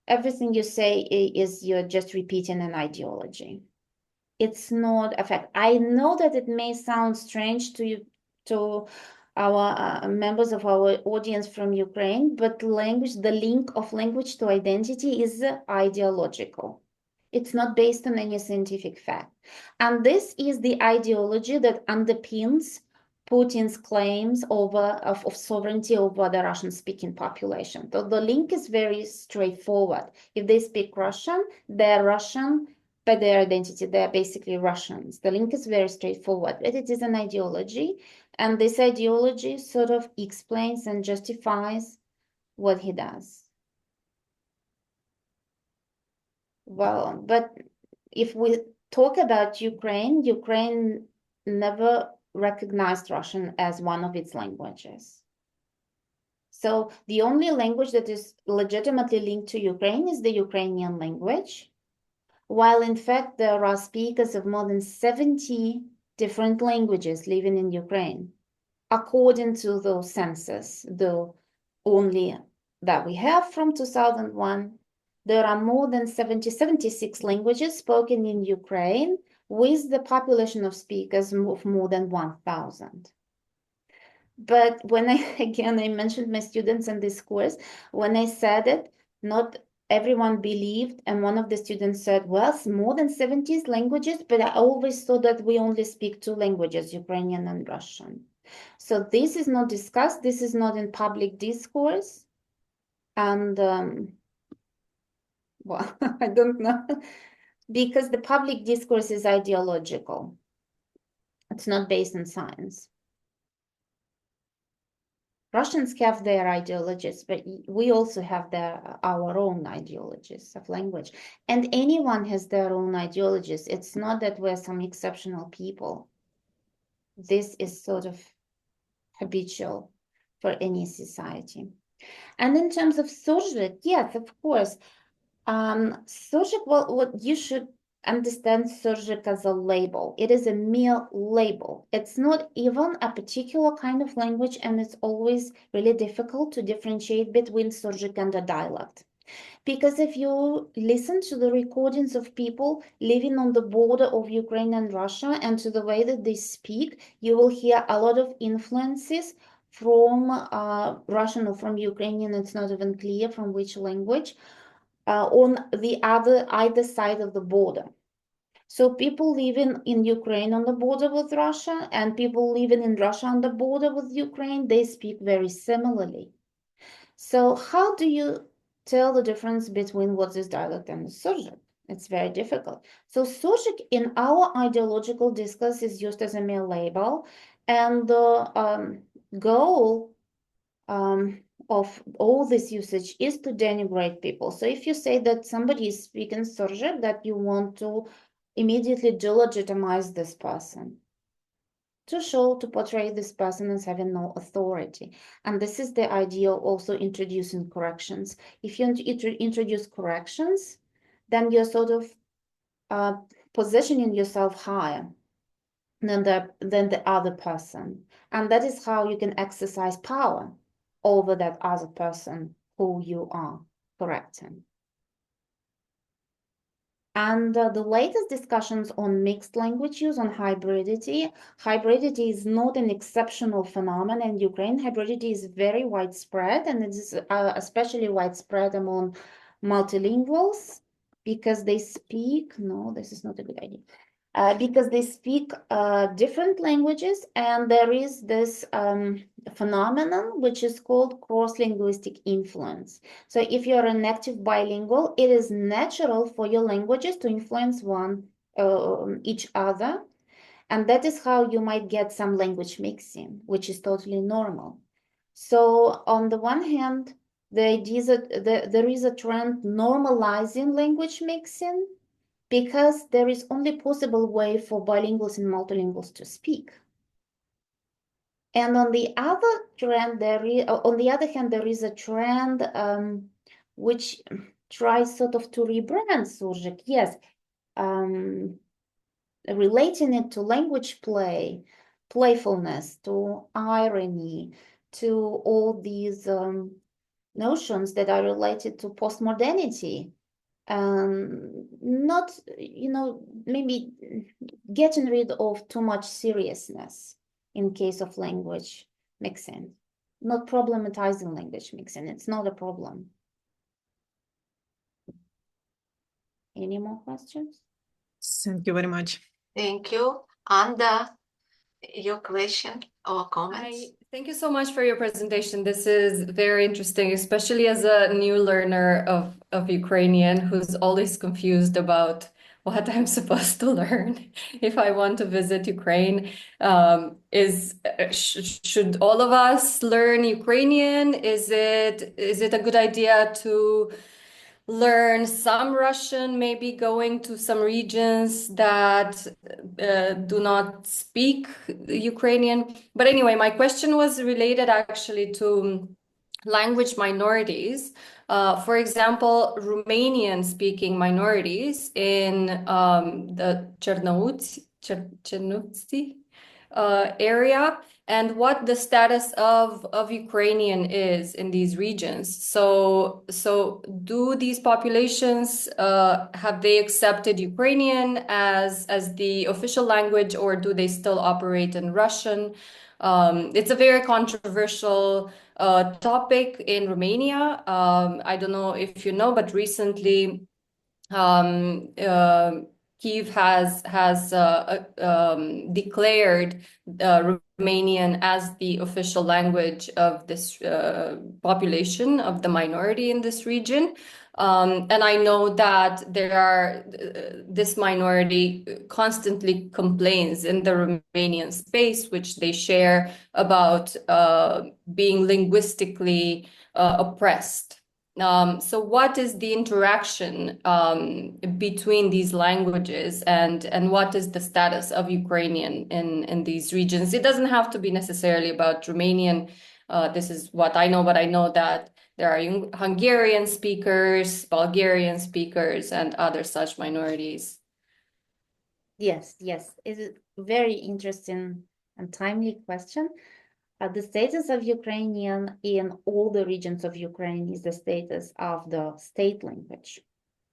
everything you say is you're just repeating an ideology. It's not a fact. I know that it may sound strange to our members of our audience from Ukraine, but the link of language to identity is ideological. It's not based on any scientific fact. And this is the ideology that underpins Putin's claims of sovereignty over the Russian-speaking population. So the link is very straightforward. If they speak Russian, they're Russian by their identity. They're basically Russians. The link is very straightforward, but it is an ideology. And this ideology sort of explains and justifies what he does. Well, but if we talk about Ukraine, Ukraine never recognized Russian as one of its languages. So the only language that is legitimately linked to Ukraine is the Ukrainian language, while in fact there are speakers of more than 70 different languages living in Ukraine, according to the census, the only that we have from 2001. There are more than 76 languages spoken in Ukraine, with the population of speakers of more than 1,000. But when I mentioned my students in this course, when I said it, not everyone believed, and one of the students said, well, it's more than 70 languages, but I always thought that we only speak 2 languages, Ukrainian and Russian. So this is not discussed, this is not in public discourse, and well, I don't know, because the public discourse is ideological. It's not based on science. Russians have their ideologies, but we also have our own ideologies of language. And anyone has their own ideologies. It's not that we're some exceptional people. This is sort of habitual for any society. And in terms of surjik, yes, of course. Surjik, well, what you should understand surjik as a label. It is a mere label. It's not even a particular kind of language, and it's always really difficult to differentiate between surjik and a dialect. Because if you listen to the recordings of people living on the border of Ukraine and Russia and to the way that they speak, you will hear a lot of influences from Russian or from Ukrainian. It's not even clear from which language. on the either side of the border. So people living in Ukraine on the border with Russia and people living in Russia on the border with Ukraine, they speak very similarly. So how do you tell the difference between what is dialect and Surzhyk? It's very difficult. So Surzhyk in our ideological discourse is used as a mere label, and the goal of all this usage is to denigrate people. So if you say that somebody is speaking Surzhyk, that you want to immediately delegitimize this person, to portray this person as having no authority. And this is the idea of also introducing corrections. If you introduce corrections, then you're sort of positioning yourself higher than the other person. And that is how you can exercise power over that other person who you are correcting. And the latest discussions on mixed language use, on hybridity. Hybridity is not an exceptional phenomenon in Ukraine. Hybridity is very widespread, and it is especially widespread among multilinguals because they speak, no, this is not a good idea. Because they speak different languages, and there is this phenomenon which is called cross-linguistic influence. So if you're a native bilingual, it is natural for your languages to influence each other, and that is how you might get some language mixing, which is totally normal. So on the one hand, the idea is that there is a trend normalizing language mixing, because there is only possible way for bilinguals and multilinguals to speak. And on the other trend, on the other hand, there is a trend which tries sort of to rebrand Surzhyk. Yes, relating it to language play, playfulness, to irony, to all these notions that are related to postmodernity. Not, maybe getting rid of too much seriousness in case of language mixing, not problematizing language mixing. It's not a problem. Any more questions? Thank you very much. Thank you. Anda, your question or comments? Thank you so much for your presentation. This is very interesting, especially as a new learner of Ukrainian who's always confused about what I'm supposed to learn if I want to visit Ukraine. Should all of us learn Ukrainian? Is it a good idea to learn some Russian, maybe going to some regions that do not speak Ukrainian? But anyway, my question was related actually to language minorities. For example, Romanian-speaking minorities in the Chernousti area, and what the status of Ukrainian is in these regions. So do these populations have they accepted Ukrainian as the official language, or do they still operate in Russian? It's a very controversial topic in Romania. I don't know if you know, but recently Kyiv has declared Romanian as the official language of this population of the minority in this region. And I know that this minority constantly complains in the Romanian space, which they share, about being linguistically oppressed. So what is the interaction between these languages, and what is the status of Ukrainian in these regions? It doesn't have to be necessarily about Romanian. This is what I know, but I know that there are Hungarian speakers, Bulgarian speakers, and other such minorities. Yes, it's a very interesting and timely question. The status of Ukrainian in all the regions of Ukraine is the status of the state language.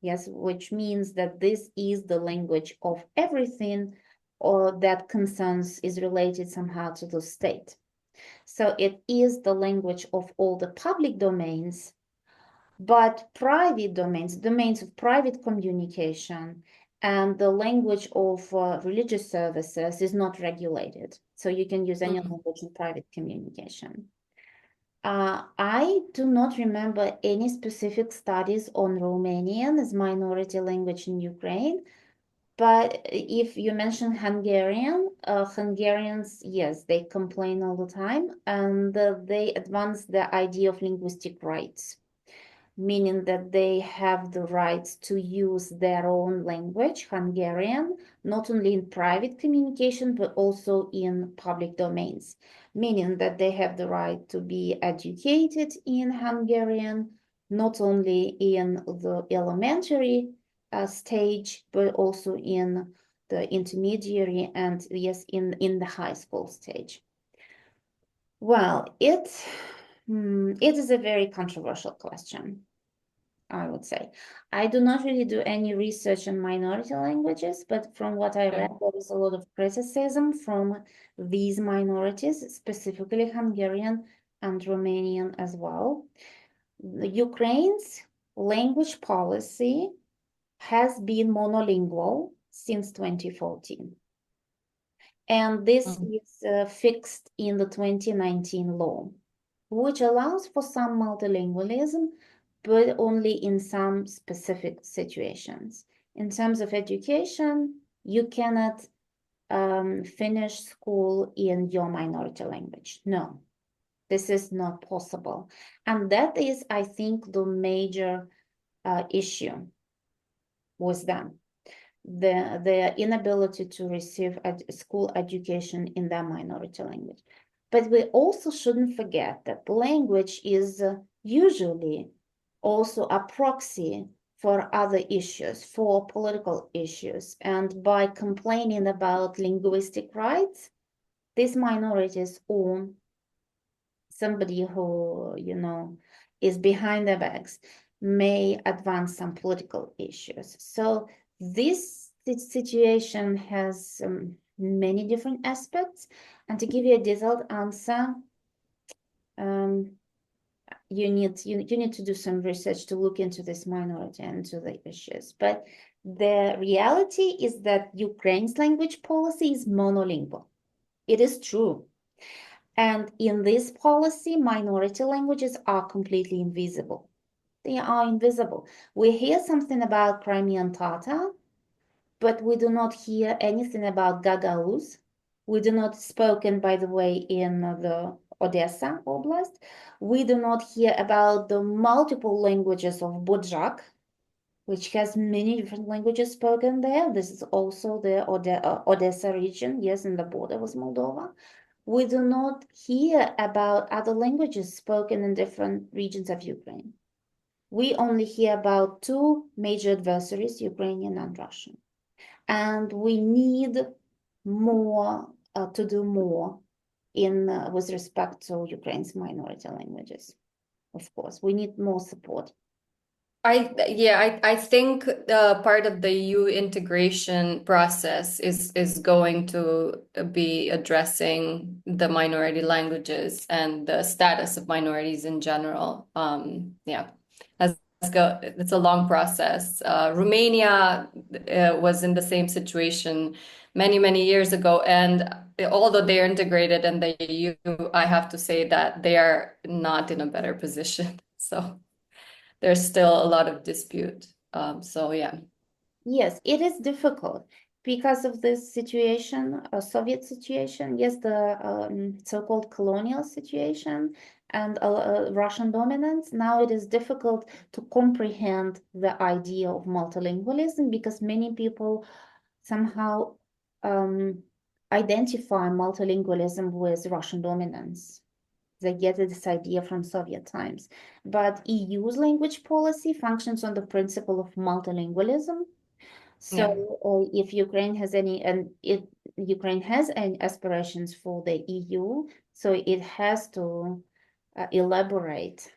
Yes, which means that this is the language of everything or that concerns is related somehow to the state. So it is the language of all the public domains, But private domains of private communication and the language of religious services is not regulated. So you can use any language in private communication. I do not remember any specific studies on Romanian as minority language in Ukraine. But if you mention Hungarian, Hungarians, yes, they complain all the time, and they advance the idea of linguistic rights, meaning that they have the rights to use their own language, Hungarian, not only in private communication, but also in public domains, meaning that they have the right to be educated in Hungarian, not only in the elementary stage, but also in the intermediary and yes, in the high school stage. Well, it is a very controversial question, I would say. I do not really do any research on minority languages, but from what I read, there is a lot of criticism from these minorities, specifically Hungarian and Romanian as well. Ukraine's language policy has been monolingual since 2014. And this is fixed in the 2019 law, which allows for some multilingualism, but only in some specific situations. In terms of education, you cannot finish school in your minority language. No, this is not possible. And that is, I think, the major issue with them. The inability to receive school education in their minority language. But we also shouldn't forget that language is usually also a proxy for other issues, for political issues. And by complaining about linguistic rights, these minorities or somebody who, you know, is behind their backs may advance some political issues. So this situation has many different aspects, and to give you a detailed answer, you need to do some research to look into this minority and to the issues. But the reality is that Ukraine's language policy is monolingual. It is true. And in this policy, minority languages are completely invisible. They are invisible. We hear something about Crimean Tatar, but we do not hear anything about Gagauz. We do not spoken, by the way, in the Odessa Oblast. We do not hear about the multiple languages of Budjak, which has many different languages spoken there. This is also the Odessa region, yes, in the border with Moldova. We do not hear about other languages spoken in different regions of Ukraine. We only hear about two major adversaries, Ukrainian and Russian. And we need more to do more in with respect to Ukraine's minority languages. Of course, we need more support. I think part of the EU integration process is going to be addressing the minority languages and the status of minorities in general. It's a long process. Romania was in the same situation many years ago, and although they're integrated in the EU, I have to say that they are not in a better position. So there's still a lot of dispute. So yeah. Yes, it is difficult because of this situation, a Soviet situation, yes, the so-called colonial situation and Russian dominance. Now it is difficult to comprehend the idea of multilingualism because many people somehow identify multilingualism with Russian dominance. They get this idea from Soviet times. But EU's language policy functions on the principle of multilingualism. So if Ukraine has any, and if Ukraine has any aspirations for the EU, so it has to elaborate,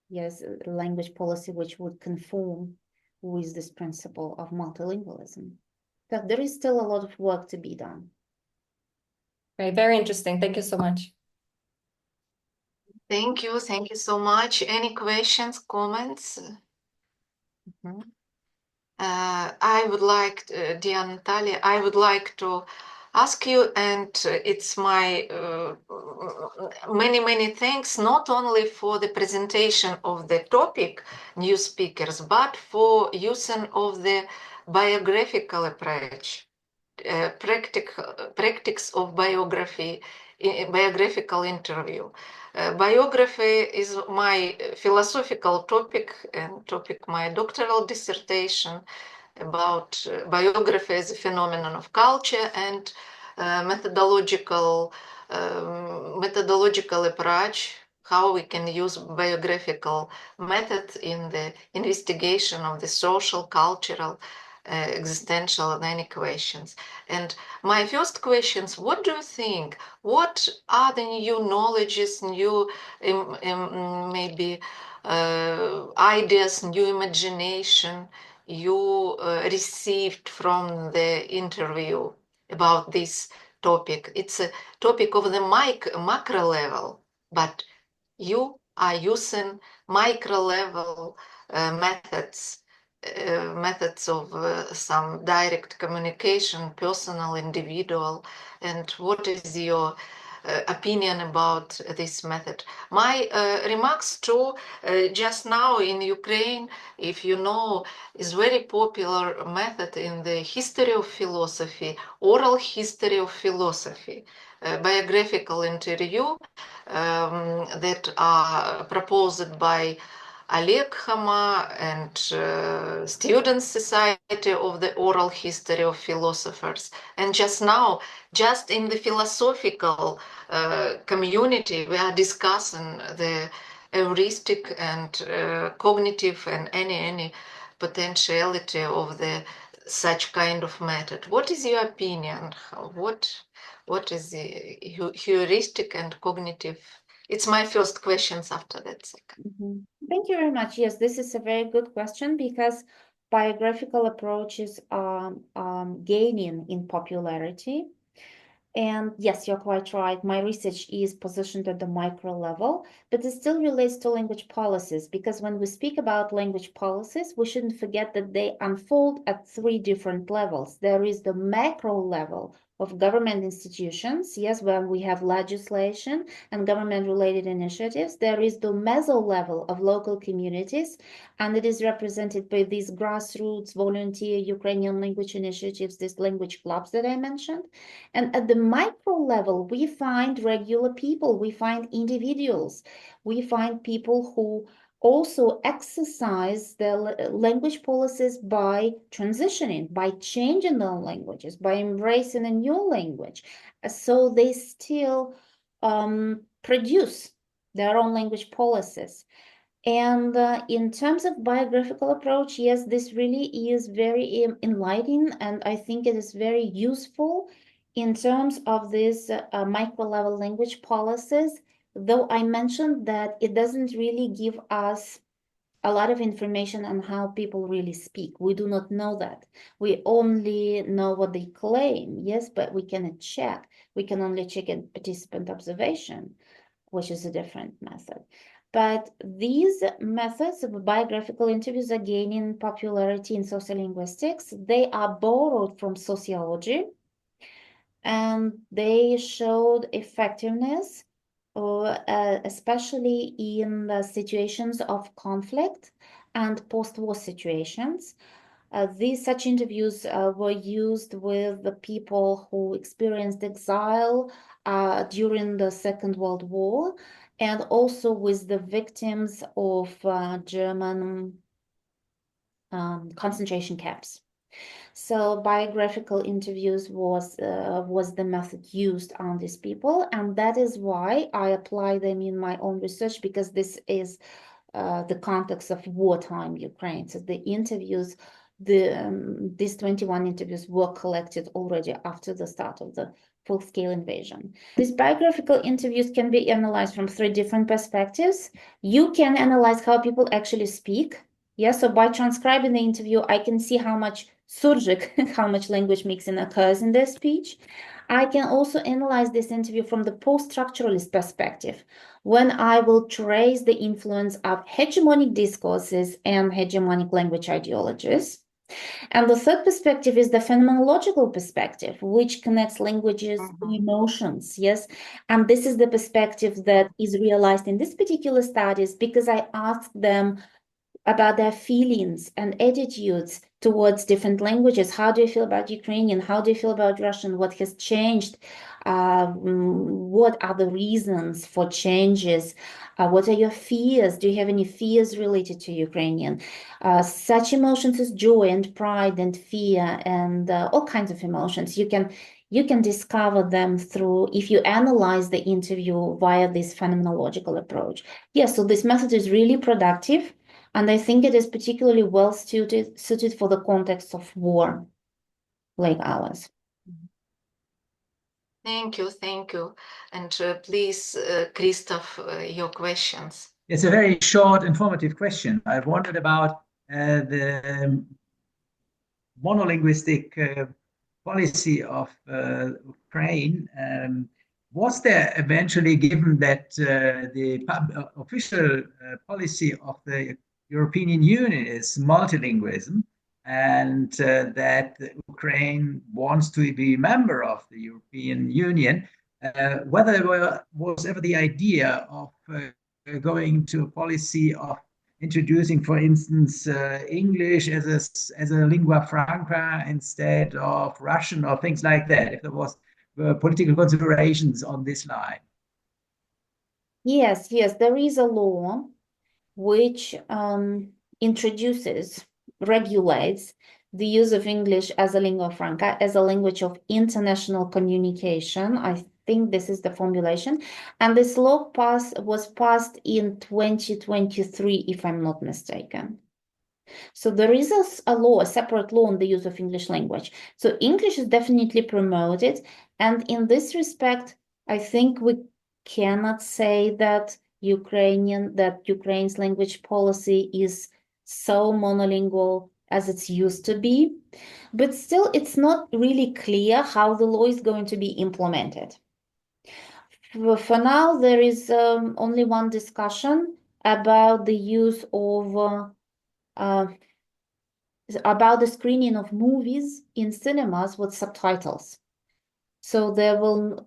yes, a language policy which would conform with this principle of multilingualism. But there is still a lot of work to be done. Right, very interesting. Thank you so much. Thank you so much. Any questions, comments? I would like, dear Natalia, I would like to ask you, and it's my many thanks, not only for the presentation of the topic, new speakers, but for using of the biographical approach, practice of biographical interview. Biography is my philosophical topic and topic my doctoral dissertation about biography as a phenomenon of culture and methodological approach, how we can use biographical method in the investigation of the social, cultural, existential and any questions. And my first questions, what do you think? What are the new knowledges, new maybe ideas, new imagination you received from the interview about this topic? It's a topic of the macro level, but you are using micro level methods of some direct communication, personal, individual, and what is your opinion about this method? My remarks too, just now in Ukraine, if you know, is very popular method in the history of philosophy, oral history of philosophy, biographical interview that are proposed by Oleg Hama and Students' Society of the Oral History of Philosophers. And just now, just in the philosophical community, we are discussing the heuristic and cognitive and any potentiality of the such kind of method. What is your opinion? What is the heuristic and cognitive? It's my first questions after that second. Thank you very much. Yes, this is a very good question because biographical approaches are gaining in popularity. And yes, you're quite right. My research is positioned at the micro level, but it still relates to language policies, because when we speak about language policies, we shouldn't forget that they unfold at 3 different levels. There is the macro level of government institutions, yes, where we have legislation and government-related initiatives. There is the meso level of local communities, and it is represented by these grassroots, volunteer Ukrainian language initiatives, these language clubs that I mentioned. And at the micro level, we find regular people, we find individuals, we find people who also exercise their language policies by transitioning, by changing their languages, by embracing a new language. So they still produce their own language policies. And in terms of biographical approach, yes, this really is very enlightening, and I think it is very useful in terms of these micro-level language policies, though I mentioned that it doesn't really give us a lot of information on how people really speak. We do not know that. We only know what they claim, yes, but we cannot check. We can only check in participant observation, which is a different method. But these methods of biographical interviews are gaining popularity in sociolinguistics. They are borrowed from sociology, and they showed effectiveness, especially in the situations of conflict and post-war situations. Such interviews were used with the people who experienced exile during the Second World War, and also with the victims of German concentration camps. So biographical interviews was the method used on these people, and that is why I apply them in my own research, because this is the context of wartime Ukraine. So the interviews, these 21 interviews were collected already after the start of the full-scale invasion. These biographical interviews can be analyzed from 3 different perspectives. You can analyze how people actually speak. Yes, so by transcribing the interview, I can see how much surgic, how much language mixing occurs in their speech. I can also analyze this interview from the post-structuralist perspective, when I will trace the influence of hegemonic discourses and hegemonic language ideologies. And the third perspective is the phenomenological perspective, which connects languages to emotions, yes? And this is the perspective that is realized in this particular studies because I asked them about their feelings and attitudes towards different languages. How do you feel about Ukrainian? How do you feel about Russian? What has changed? What are the reasons for changes? What are your fears? Do you have any fears related to Ukrainian? Such emotions as joy and pride and fear and all kinds of emotions. You can discover them through, if you analyze the interview via this phenomenological approach. Yes, so this method is really productive. And I think it is particularly well suited for the context of war like ours. Thank you. And please, Christoph, your questions. It's a very short, informative question. I've wondered about the monolinguistic policy of Ukraine. Was there eventually, given that the official policy of the European Union is multilingualism, and that Ukraine wants to be a member of the European Union, whether there was ever the idea of going to a policy of introducing, for instance, English as a lingua franca instead of Russian or things like that, if there was political considerations on this line? Yes, there is a law which regulates the use of English as a lingua franca, as a language of international communication. I think this is the formulation. And this law was passed in 2023, if I'm not mistaken. So there is a separate law on the use of English language. So English is definitely promoted. And in this respect, I think we cannot say that Ukraine's language policy is so monolingual as it's used to be. But still, it's not really clear how the law is going to be implemented. For now, there is only one discussion about the use of about the screening of movies in cinemas with subtitles. So there won't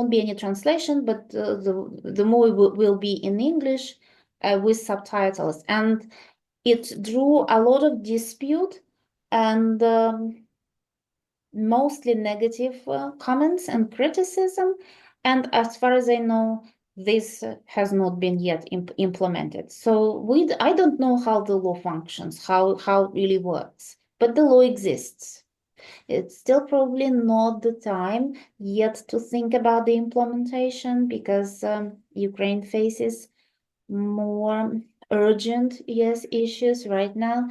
be any translation, but the movie will be in English with subtitles, and it drew a lot of dispute and mostly negative comments and criticism. And as far as I know, this has not been yet implemented. So I don't know how the law functions, how it really works, but the law exists. It's still probably not the time yet to think about the implementation because Ukraine faces more urgent, issues right now.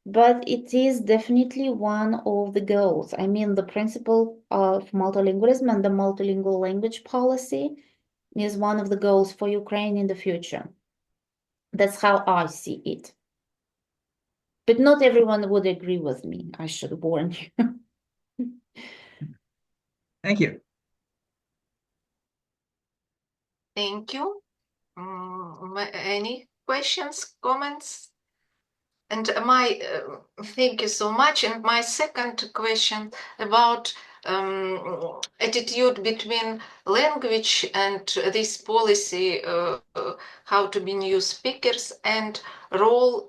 But it is definitely one of the goals. I mean, the principle of multilingualism and the multilingual language policy is one of the goals for Ukraine in the future. That's how I see it. But not everyone would agree with me, I should warn you. Thank you. Thank you. Any questions, comments? And thank you so much. And my second question about attitude between language and this policy, how to be new speakers, and role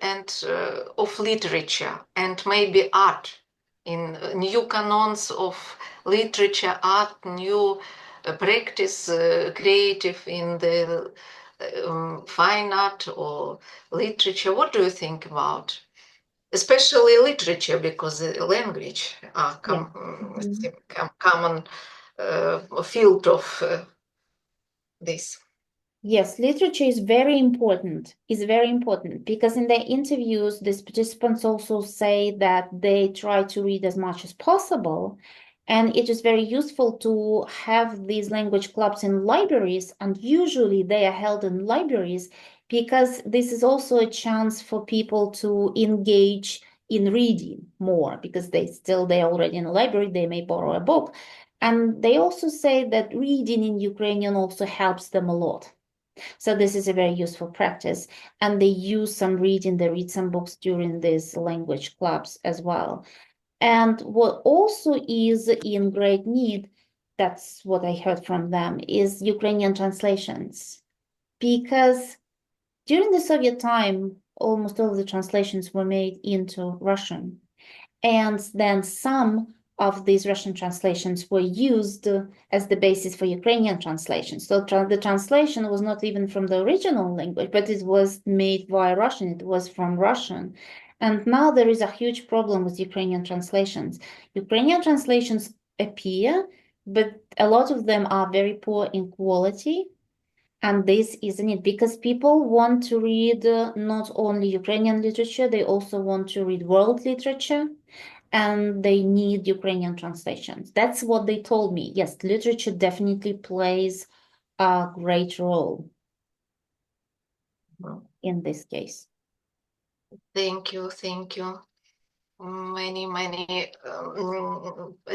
of literature and maybe art in new canons of literature, art, new practice, creative in the fine art or literature. What do you think about? Especially literature, because the language are common field of this. Yes, literature is very important, because in their interviews, these participants also say that they try to read as much as possible. And it is very useful to have these language clubs in libraries, and usually they are held in libraries because this is also a chance for people to engage in reading more because they're already in a library, they may borrow a book. And they also say that reading in Ukrainian also helps them a lot. So this is a very useful practice. And they use some reading, they read some books during these language clubs as well. And what also is in great need, that's what I heard from them, is Ukrainian translations. Because during the Soviet time, almost all of the translations were made into Russian. And then some of these Russian translations were used as the basis for Ukrainian translations. So the translation was not even from the original language, but it was made via Russian. It was from Russian. And now there is a huge problem with Ukrainian translations. Ukrainian translations appear, but a lot of them are very poor in quality. And this isn't it, because people want to read not only Ukrainian literature, they also want to read world literature, and they need Ukrainian translations. That's what they told me. Yes, literature definitely plays a great role in this case. Thank you. Many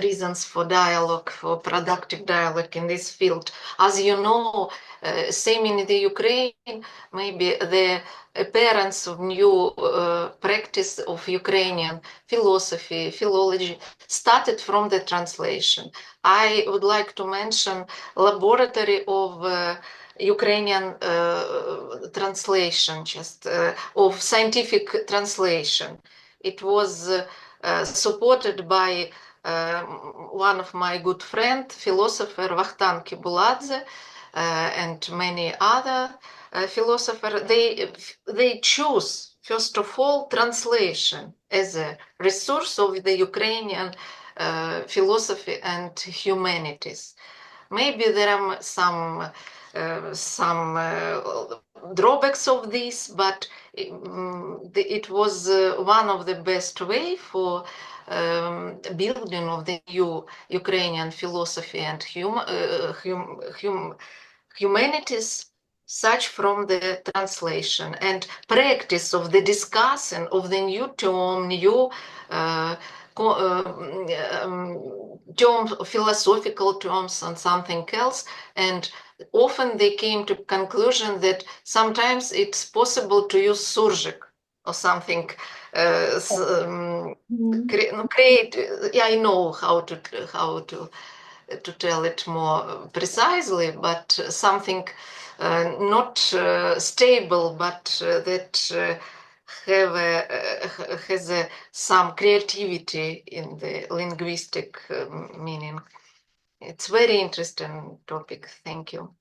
reasons for dialogue, for productive dialogue in this field. As you know, same in the Ukraine, maybe the appearance of new practice of Ukrainian philosophy, philology, started from the translation. I would like to mention laboratory of Ukrainian translation, just of scientific translation. It was supported by one of my good friend, philosopher Vahtan Kibuladze, and many other philosophers. They choose, first of all, translation as a resource of the Ukrainian philosophy and humanities. Maybe there are some drawbacks of this, but it was one of the best way for building of the new Ukrainian philosophy and humanities, such from the translation and practice of the discussing of the new term, new terms, philosophical terms and something else. And often they came to conclusion that sometimes it's possible to use surjik or something create. I know how to tell it more precisely, but something not stable, but that has some creativity in the linguistic meaning. It's very interesting topic. Thank you.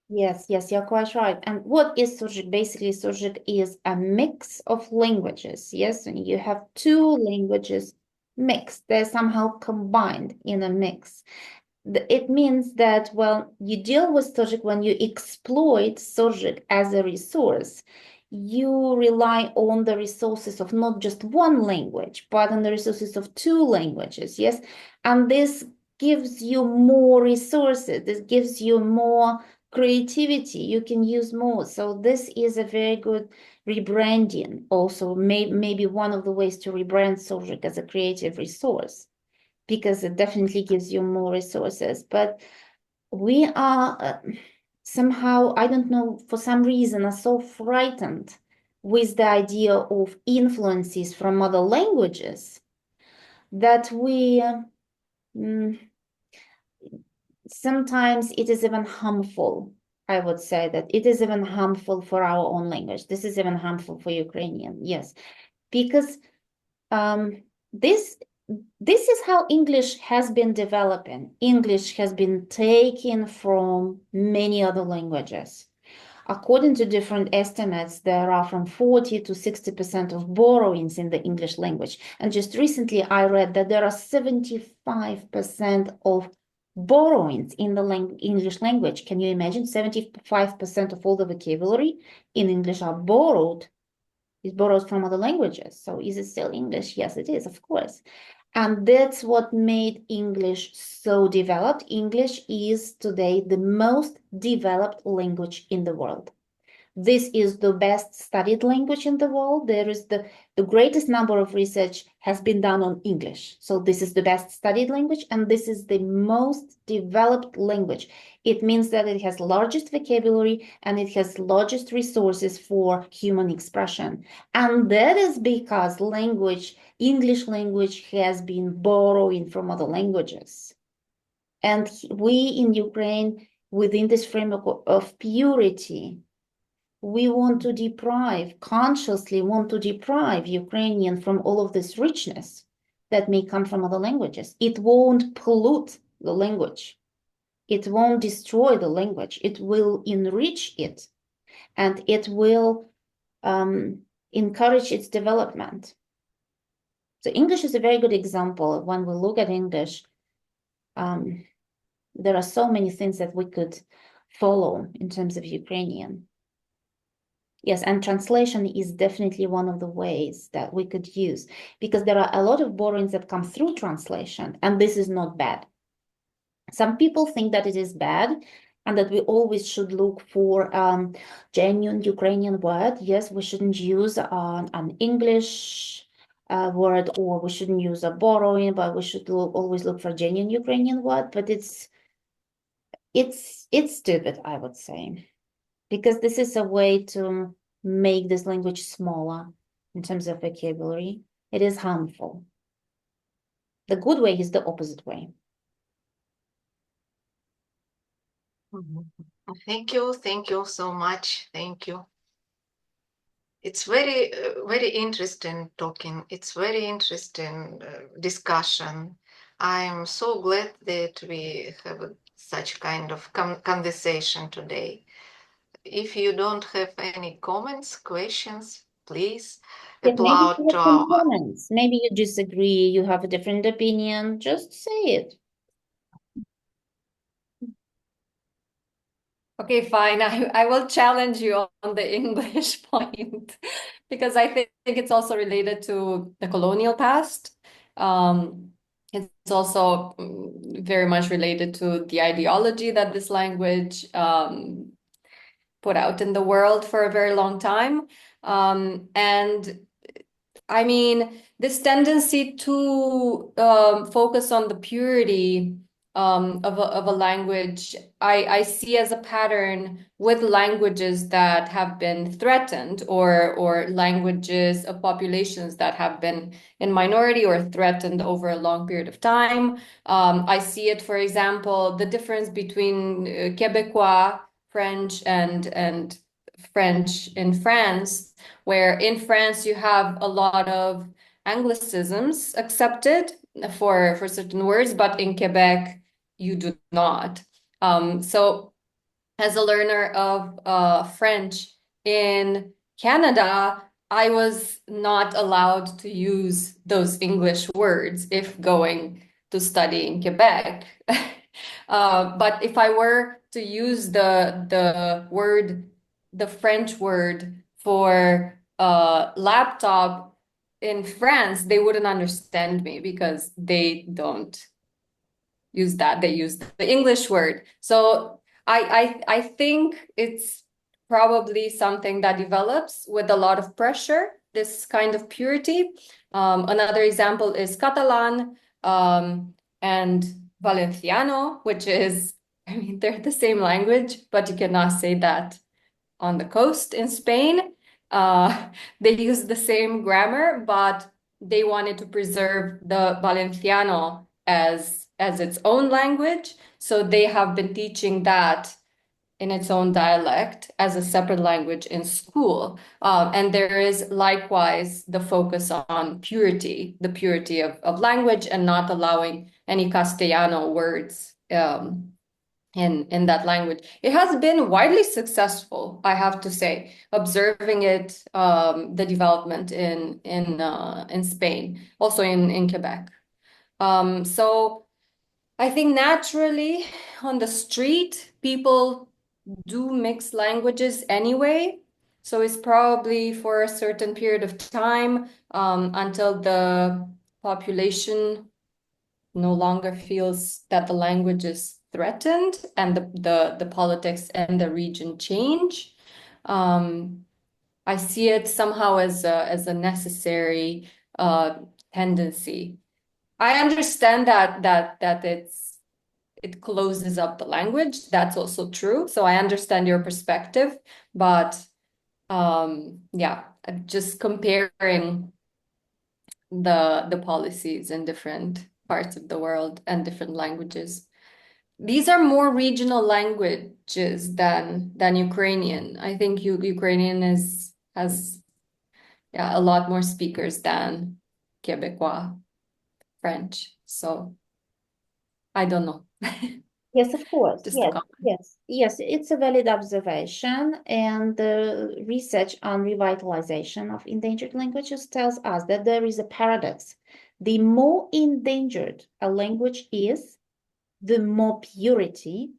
Yes, you're quite right. And what is surjik? Basically, surjik is a mix of languages. Yes, and you have two languages mixed. They're somehow combined in a mix. It means that, well, you deal with surjik when you exploit surjik as a resource. You rely on the resources of not just one language, but on the resources of two languages. Yes, and this gives you more resources. This gives you more creativity. You can use more. So this is a very good rebranding. Also, maybe one of the ways to rebrand surjik as a creative resource, because it definitely gives you more resources. But we are somehow, I don't know, for some reason, are so frightened with the idea of influences from other languages that we sometimes it is even harmful. I would say that it is even harmful for our own language. This is even harmful for Ukrainian, yes, because this is how English has been developing. English has been taken from many other languages. According to different estimates, there are from 40 to 60% of borrowings in the English language. And just recently, I read that there are 75% of borrowings in the English language. Can you imagine? 75% of all the vocabulary in English are borrowed. It's borrowed from other languages. So is it still English? Yes, it is, of course. And that's what made English so developed. English is today the most developed language in the world. this is the best studied language in the world. There is the greatest number of research has been done on English. So this is the best studied language, and this is the most developed language. It means that it has largest vocabulary and it has largest resources for human expression. And that is because English language has been borrowing from other languages. And we in Ukraine, within this framework of purity, we want to consciously want to deprive Ukrainian from all of this richness that may come from other languages. It won't pollute the language. It won't destroy the language. It will enrich it, and it will encourage its development. So English is a very good example. When we look at English, there are so many things that we could follow in terms of Ukrainian. Yes, and translation is definitely one of the ways that we could use, because there are a lot of borrowings that come through translation, and this is not bad. Some people think that it is bad and that we always should look for genuine Ukrainian word. Yes, we shouldn't use an English word, or we shouldn't use a borrowing, but we should always look for genuine Ukrainian word. But it's stupid, I would say, because this is a way to make this language smaller in terms of vocabulary. It is harmful. The good way is the opposite way. Thank you so much. Thank you. It's very, very interesting talking. It's very interesting discussion. I'm so glad that we have such kind of conversation today. If you don't have any comments, questions, please applaud maybe to some our... comments. Maybe you disagree, you have a different opinion, just say it. Okay, fine. I will challenge you on the English point because I think it's also related to the colonial past. It's also very much related to the ideology that this language put out in the world for a very long time. And I mean, this tendency to focus on the purity of a language, I see as a pattern with languages that have been threatened, or languages of populations that have been in minority or threatened over a long period of time. I see it, for example, the difference between Quebecois French and French in France, where in France you have a lot of Anglicisms accepted for certain words, but in Quebec you do not. So as a learner of French in Canada, I was not allowed to use those English words if going to study in Quebec. But if I were to use the French word for laptop in France, they wouldn't understand me because they don't use that. They use the English word. So I think it's probably something that develops with a lot of pressure, this kind of purity. Another example is Catalan and Valenciano, which is, I mean, they're the same language, but you cannot say that on the coast in Spain. They use the same grammar, but they wanted to preserve the Valenciano as its own language. So they have been teaching that in its own dialect as a separate language in school. And there is likewise the focus on purity, the purity of language, and not allowing any Castellano words in that language. It has been widely successful, I have to say, observing it, the development in Spain, also in Quebec. So I think naturally on the street, people do mix languages anyway. So it's probably for a certain period of time until the population no longer feels that the language is threatened and the politics and the region change. I see it somehow as a necessary tendency. I understand that it closes up the language. That's also true. So I understand your perspective, but yeah, just comparing the policies in different parts of the world and different languages. These are more regional languages than Ukrainian. I think Ukrainian has a lot more speakers than Quebecois French. So I don't know. Yes, of course. Just a Yes, comment. yes, it's a valid observation. And the research on revitalization of endangered languages tells us that there is a paradox. The more endangered a language is, the more purity,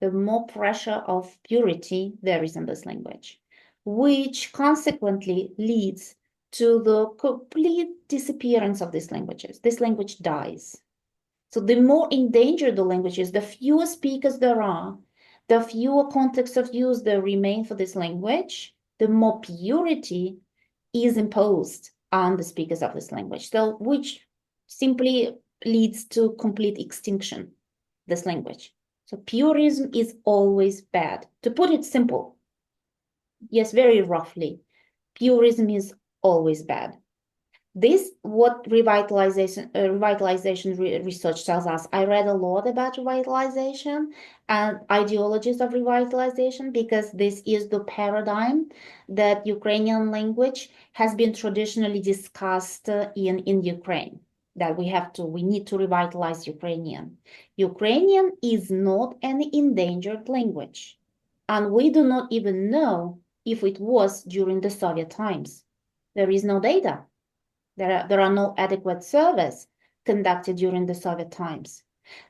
the more pressure of purity there is in this language, which consequently leads to the complete disappearance of these languages. This language dies. So the more endangered the language is, the fewer speakers there are, the fewer contexts of use there remain for this language, the more purity is imposed on the speakers of this language. So which simply leads to complete extinction, this language. So purism is always bad. To put it simple, yes, very roughly, purism is always bad. This what revitalization research tells us. I read a lot about revitalization and ideologies of revitalization because this is the paradigm that Ukrainian language has been traditionally discussed in Ukraine, that we need to revitalize Ukrainian. Ukrainian is not an endangered language, and we do not even know if it was during the Soviet times. There is no data. There are no adequate surveys conducted during the Soviet times.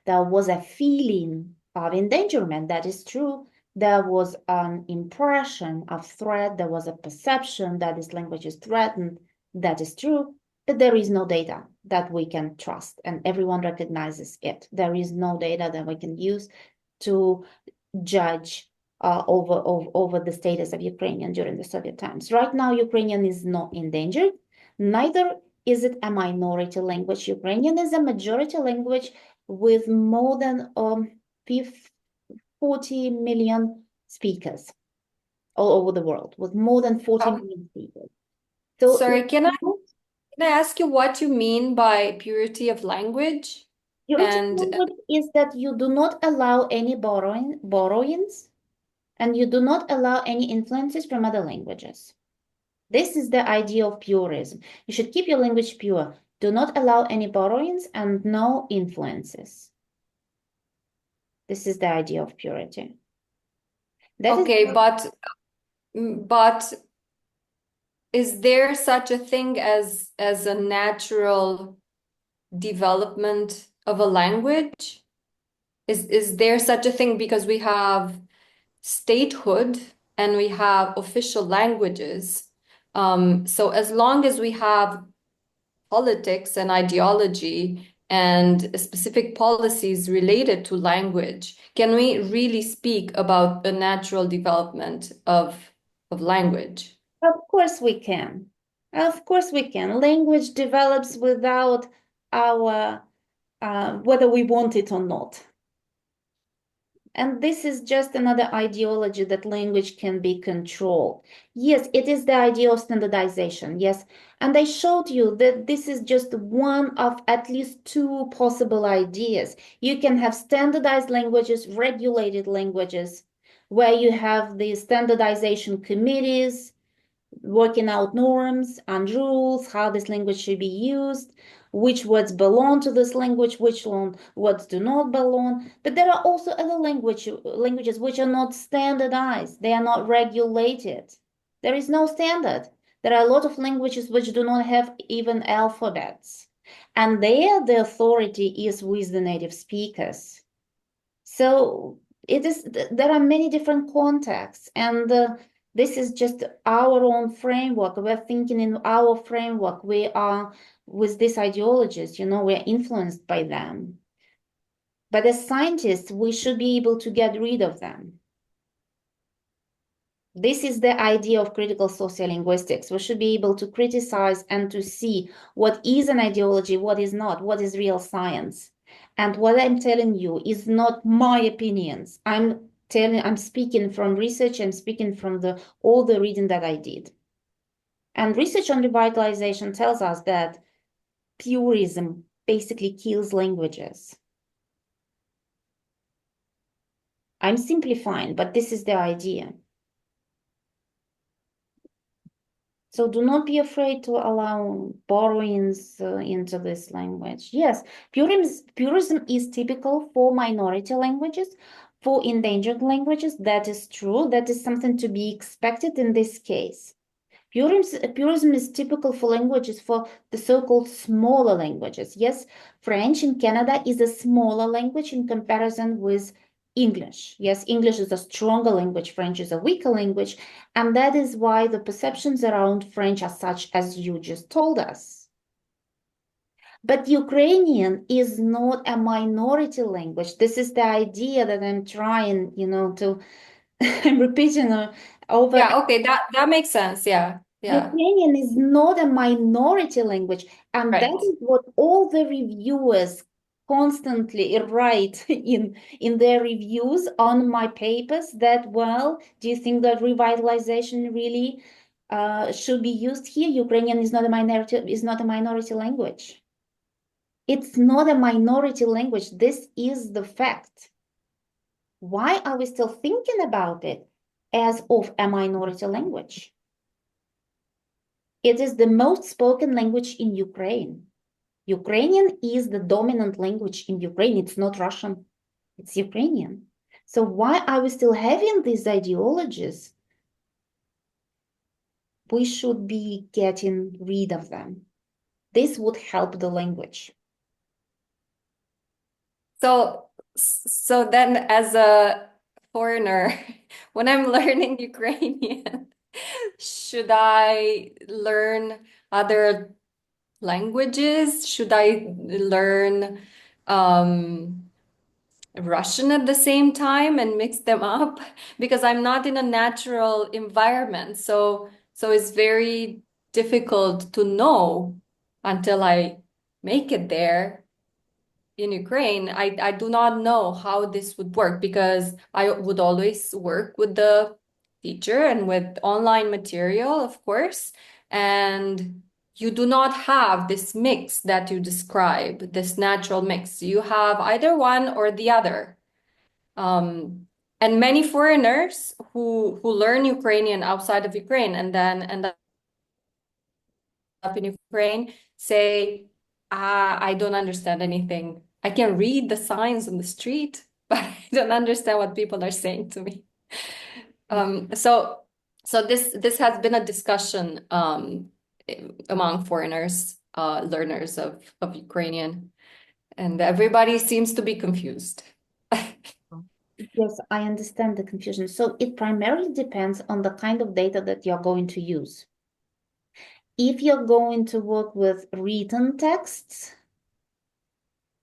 There was a feeling of endangerment, that is true. There was an impression of threat. There was a perception that this language is threatened. That is true. But there is no data that we can trust, and everyone recognizes it. There is no data that we can use to judge over the status of Ukrainian during the Soviet times. Right now, Ukrainian is not endangered. Neither is it a minority language. Ukrainian is a majority language with more than 40 million speakers all over the world, with more than 40 million speakers. So, Sorry, can I ask you what you mean by purity of language? purity And of language is that you do not allow any borrowings, and you do not allow any influences from other languages. This is the idea of purism. You should keep your language pure. Do not allow any borrowings and no influences. This is the idea of purity. okay, but is there such a thing as a natural development of a language? Is there such a thing, because we have statehood and we have official languages? So as long as we have politics and ideology and specific policies related to language, can we really speak about a natural development of language? Of course we can. Of course we can. Language develops without our, whether we want it or not. And this is just another ideology that language can be controlled. Yes, it is the idea of standardization. Yes. And I showed you that this is just one of at least two possible ideas. You can have standardized languages, regulated languages, where you have the standardization committees working out norms and rules, how this language should be used, which words belong to this language, which words do not belong. But there are also other languages which are not standardized. They are not regulated. There is no standard. There are a lot of languages which do not have even alphabets. And there the authority is with the native speakers. So there are many different contexts, and this is just our own framework. We're thinking in our framework. We are with these ideologies, we're influenced by them. But as scientists, we should be able to get rid of them. This is the idea of critical sociolinguistics. We should be able to criticize and to see what is an ideology, what is not, what is real science. And what I'm telling you is not my opinions. I'm speaking from research, I'm speaking from all the reading that I did. And research on revitalization tells us that purism basically kills languages. I'm simplifying, but this is the idea. So do not be afraid to allow borrowings into this language. Yes, purism is typical for minority languages, for endangered languages. That is true. That is something to be expected in this case. Purism is typical for languages, for the so-called smaller languages. Yes, French in Canada is a smaller language in comparison with English. Yes, English is a stronger language, French is a weaker language, and that is why the perceptions around French are such as you just told us. But Ukrainian is not a minority language. This is the idea that I'm trying, to, I'm repeating over. Yeah, okay, that makes sense. Yeah. Ukrainian is not a minority language, and Right. that is what all the reviewers constantly write in their reviews on my papers, that, well, do you think that revitalization really should be used here? Ukrainian is not a minority language. It's not a minority language. This is the fact. Why are we still thinking about it as of a minority language? It is the most spoken language in Ukraine. Ukrainian is the dominant language in Ukraine. It's not Russian, it's Ukrainian. So why are we still having these ideologies? We should be getting rid of them. This would help the language. So then, as a foreigner, when I'm learning Ukrainian, should I learn other languages? Should I learn Russian at the same time and mix them up? Because I'm not in a natural environment. So it's very difficult to know until I make it there in Ukraine. I do not know how this would work, because I would always work with the teacher and with online material, of course. And you do not have this mix that you describe, this natural mix. You have either one or the other. And many foreigners who learn Ukrainian outside of Ukraine and then end up in Ukraine say, I don't understand anything. I can read the signs on the street, but I don't understand what people are saying to me. So this has been a discussion among foreigners, learners of Ukrainian, and everybody seems to be confused. Yes, I understand the confusion. So it primarily depends on the kind of data that you're going to use. If you're going to work with written texts,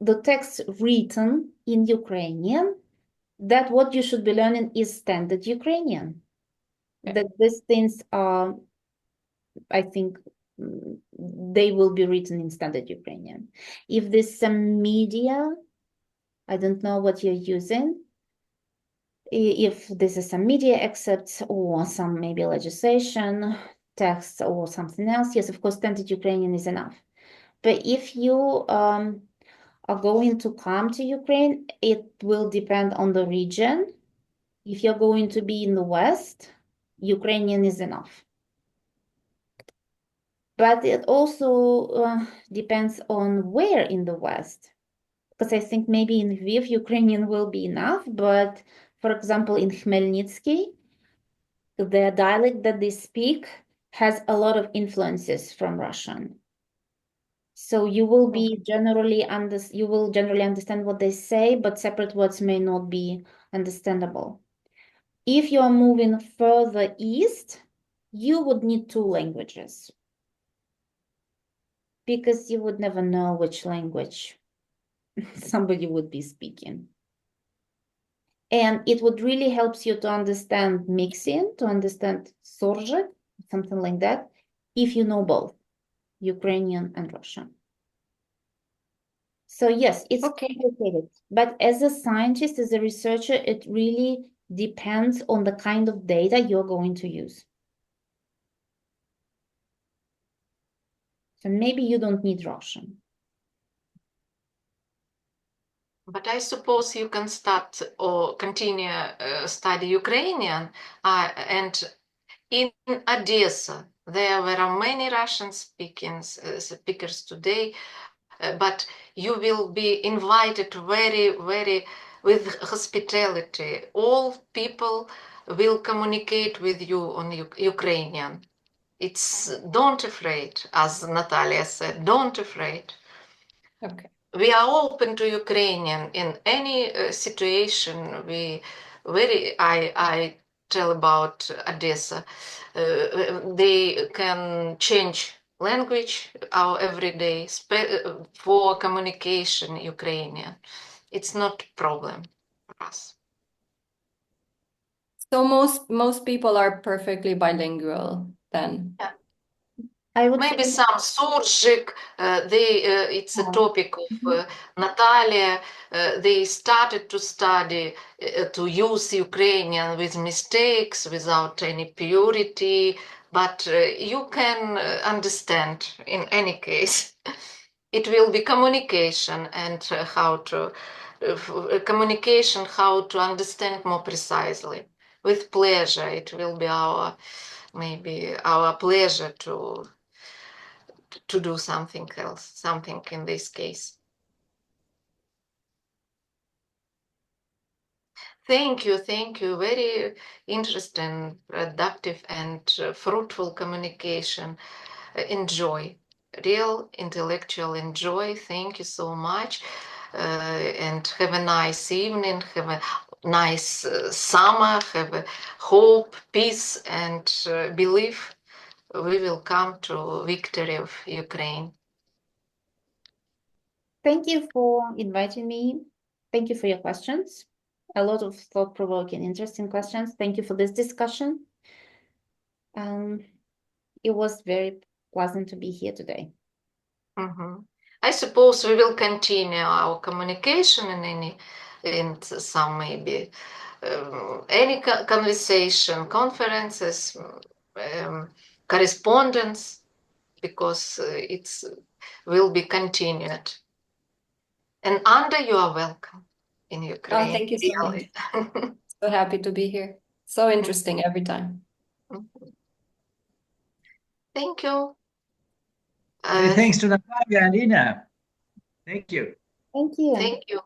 the text written in Ukrainian, that what you should be learning is standard Ukrainian. Okay. That these things are, I think, they will be written in standard Ukrainian. If there's some media, I don't know what you're using. If this is some media excerpts or some maybe legislation text or something else, yes, of course, standard Ukrainian is enough. But if you are going to come to Ukraine, it will depend on the region. If you're going to be in the West, Ukrainian is enough. But it also depends on where in the West. Because I think maybe in Lviv, Ukrainian will be enough. But for example, in Khmelnytsky, the dialect that they speak has a lot of influences from Russian. So you will be generally understand what they say, but separate words may not be understandable. If you are moving further east, you would need two languages, because you would never know which language somebody would be speaking. And it would really help you to understand mixing, to understand surjik, something like that, if you know both Ukrainian and Russian. So yes, it's complicated, but as a scientist, as a researcher, it really depends on the kind of data you're going to use. So maybe you don't need Russian. But I suppose you can start or continue study Ukrainian, and in Odessa there were many Russian speakers today, but you will be invited very with hospitality. All people will communicate with you on Ukrainian. Don't afraid, as Natalia said, don't afraid. Okay. We are open to Ukrainian in any situation. I tell about Odessa. They can change language our everyday for communication Ukrainian. It's not problem for us. So most people are perfectly bilingual then. Yeah. I would Maybe say, some surjik, it's a topic of Natalia. They started to study, to use Ukrainian with mistakes, without any purity, but you can understand in any case. It will be communication and how to understand more precisely. With pleasure, it will be maybe our pleasure to do something else, something in this case. Thank you. Very interesting, productive, and fruitful communication. Enjoy, real intellectual enjoy. Thank you so much. And have a nice evening, have a nice summer, have a hope, peace, and belief we will come to victory of Ukraine. thank you for inviting me. Thank you for your questions. A lot of thought-provoking, interesting questions. Thank you for this discussion. It was very pleasant to be here today. I suppose we will continue our communication in some maybe any conversation, conferences, correspondence, because it's will be continued. And Anda, you are welcome in Ukraine. Oh, thank you so much. So happy to be here. So interesting every time. Thank you. Many thanks to Natalia and Ina. Thank you. Thank you. Thank you.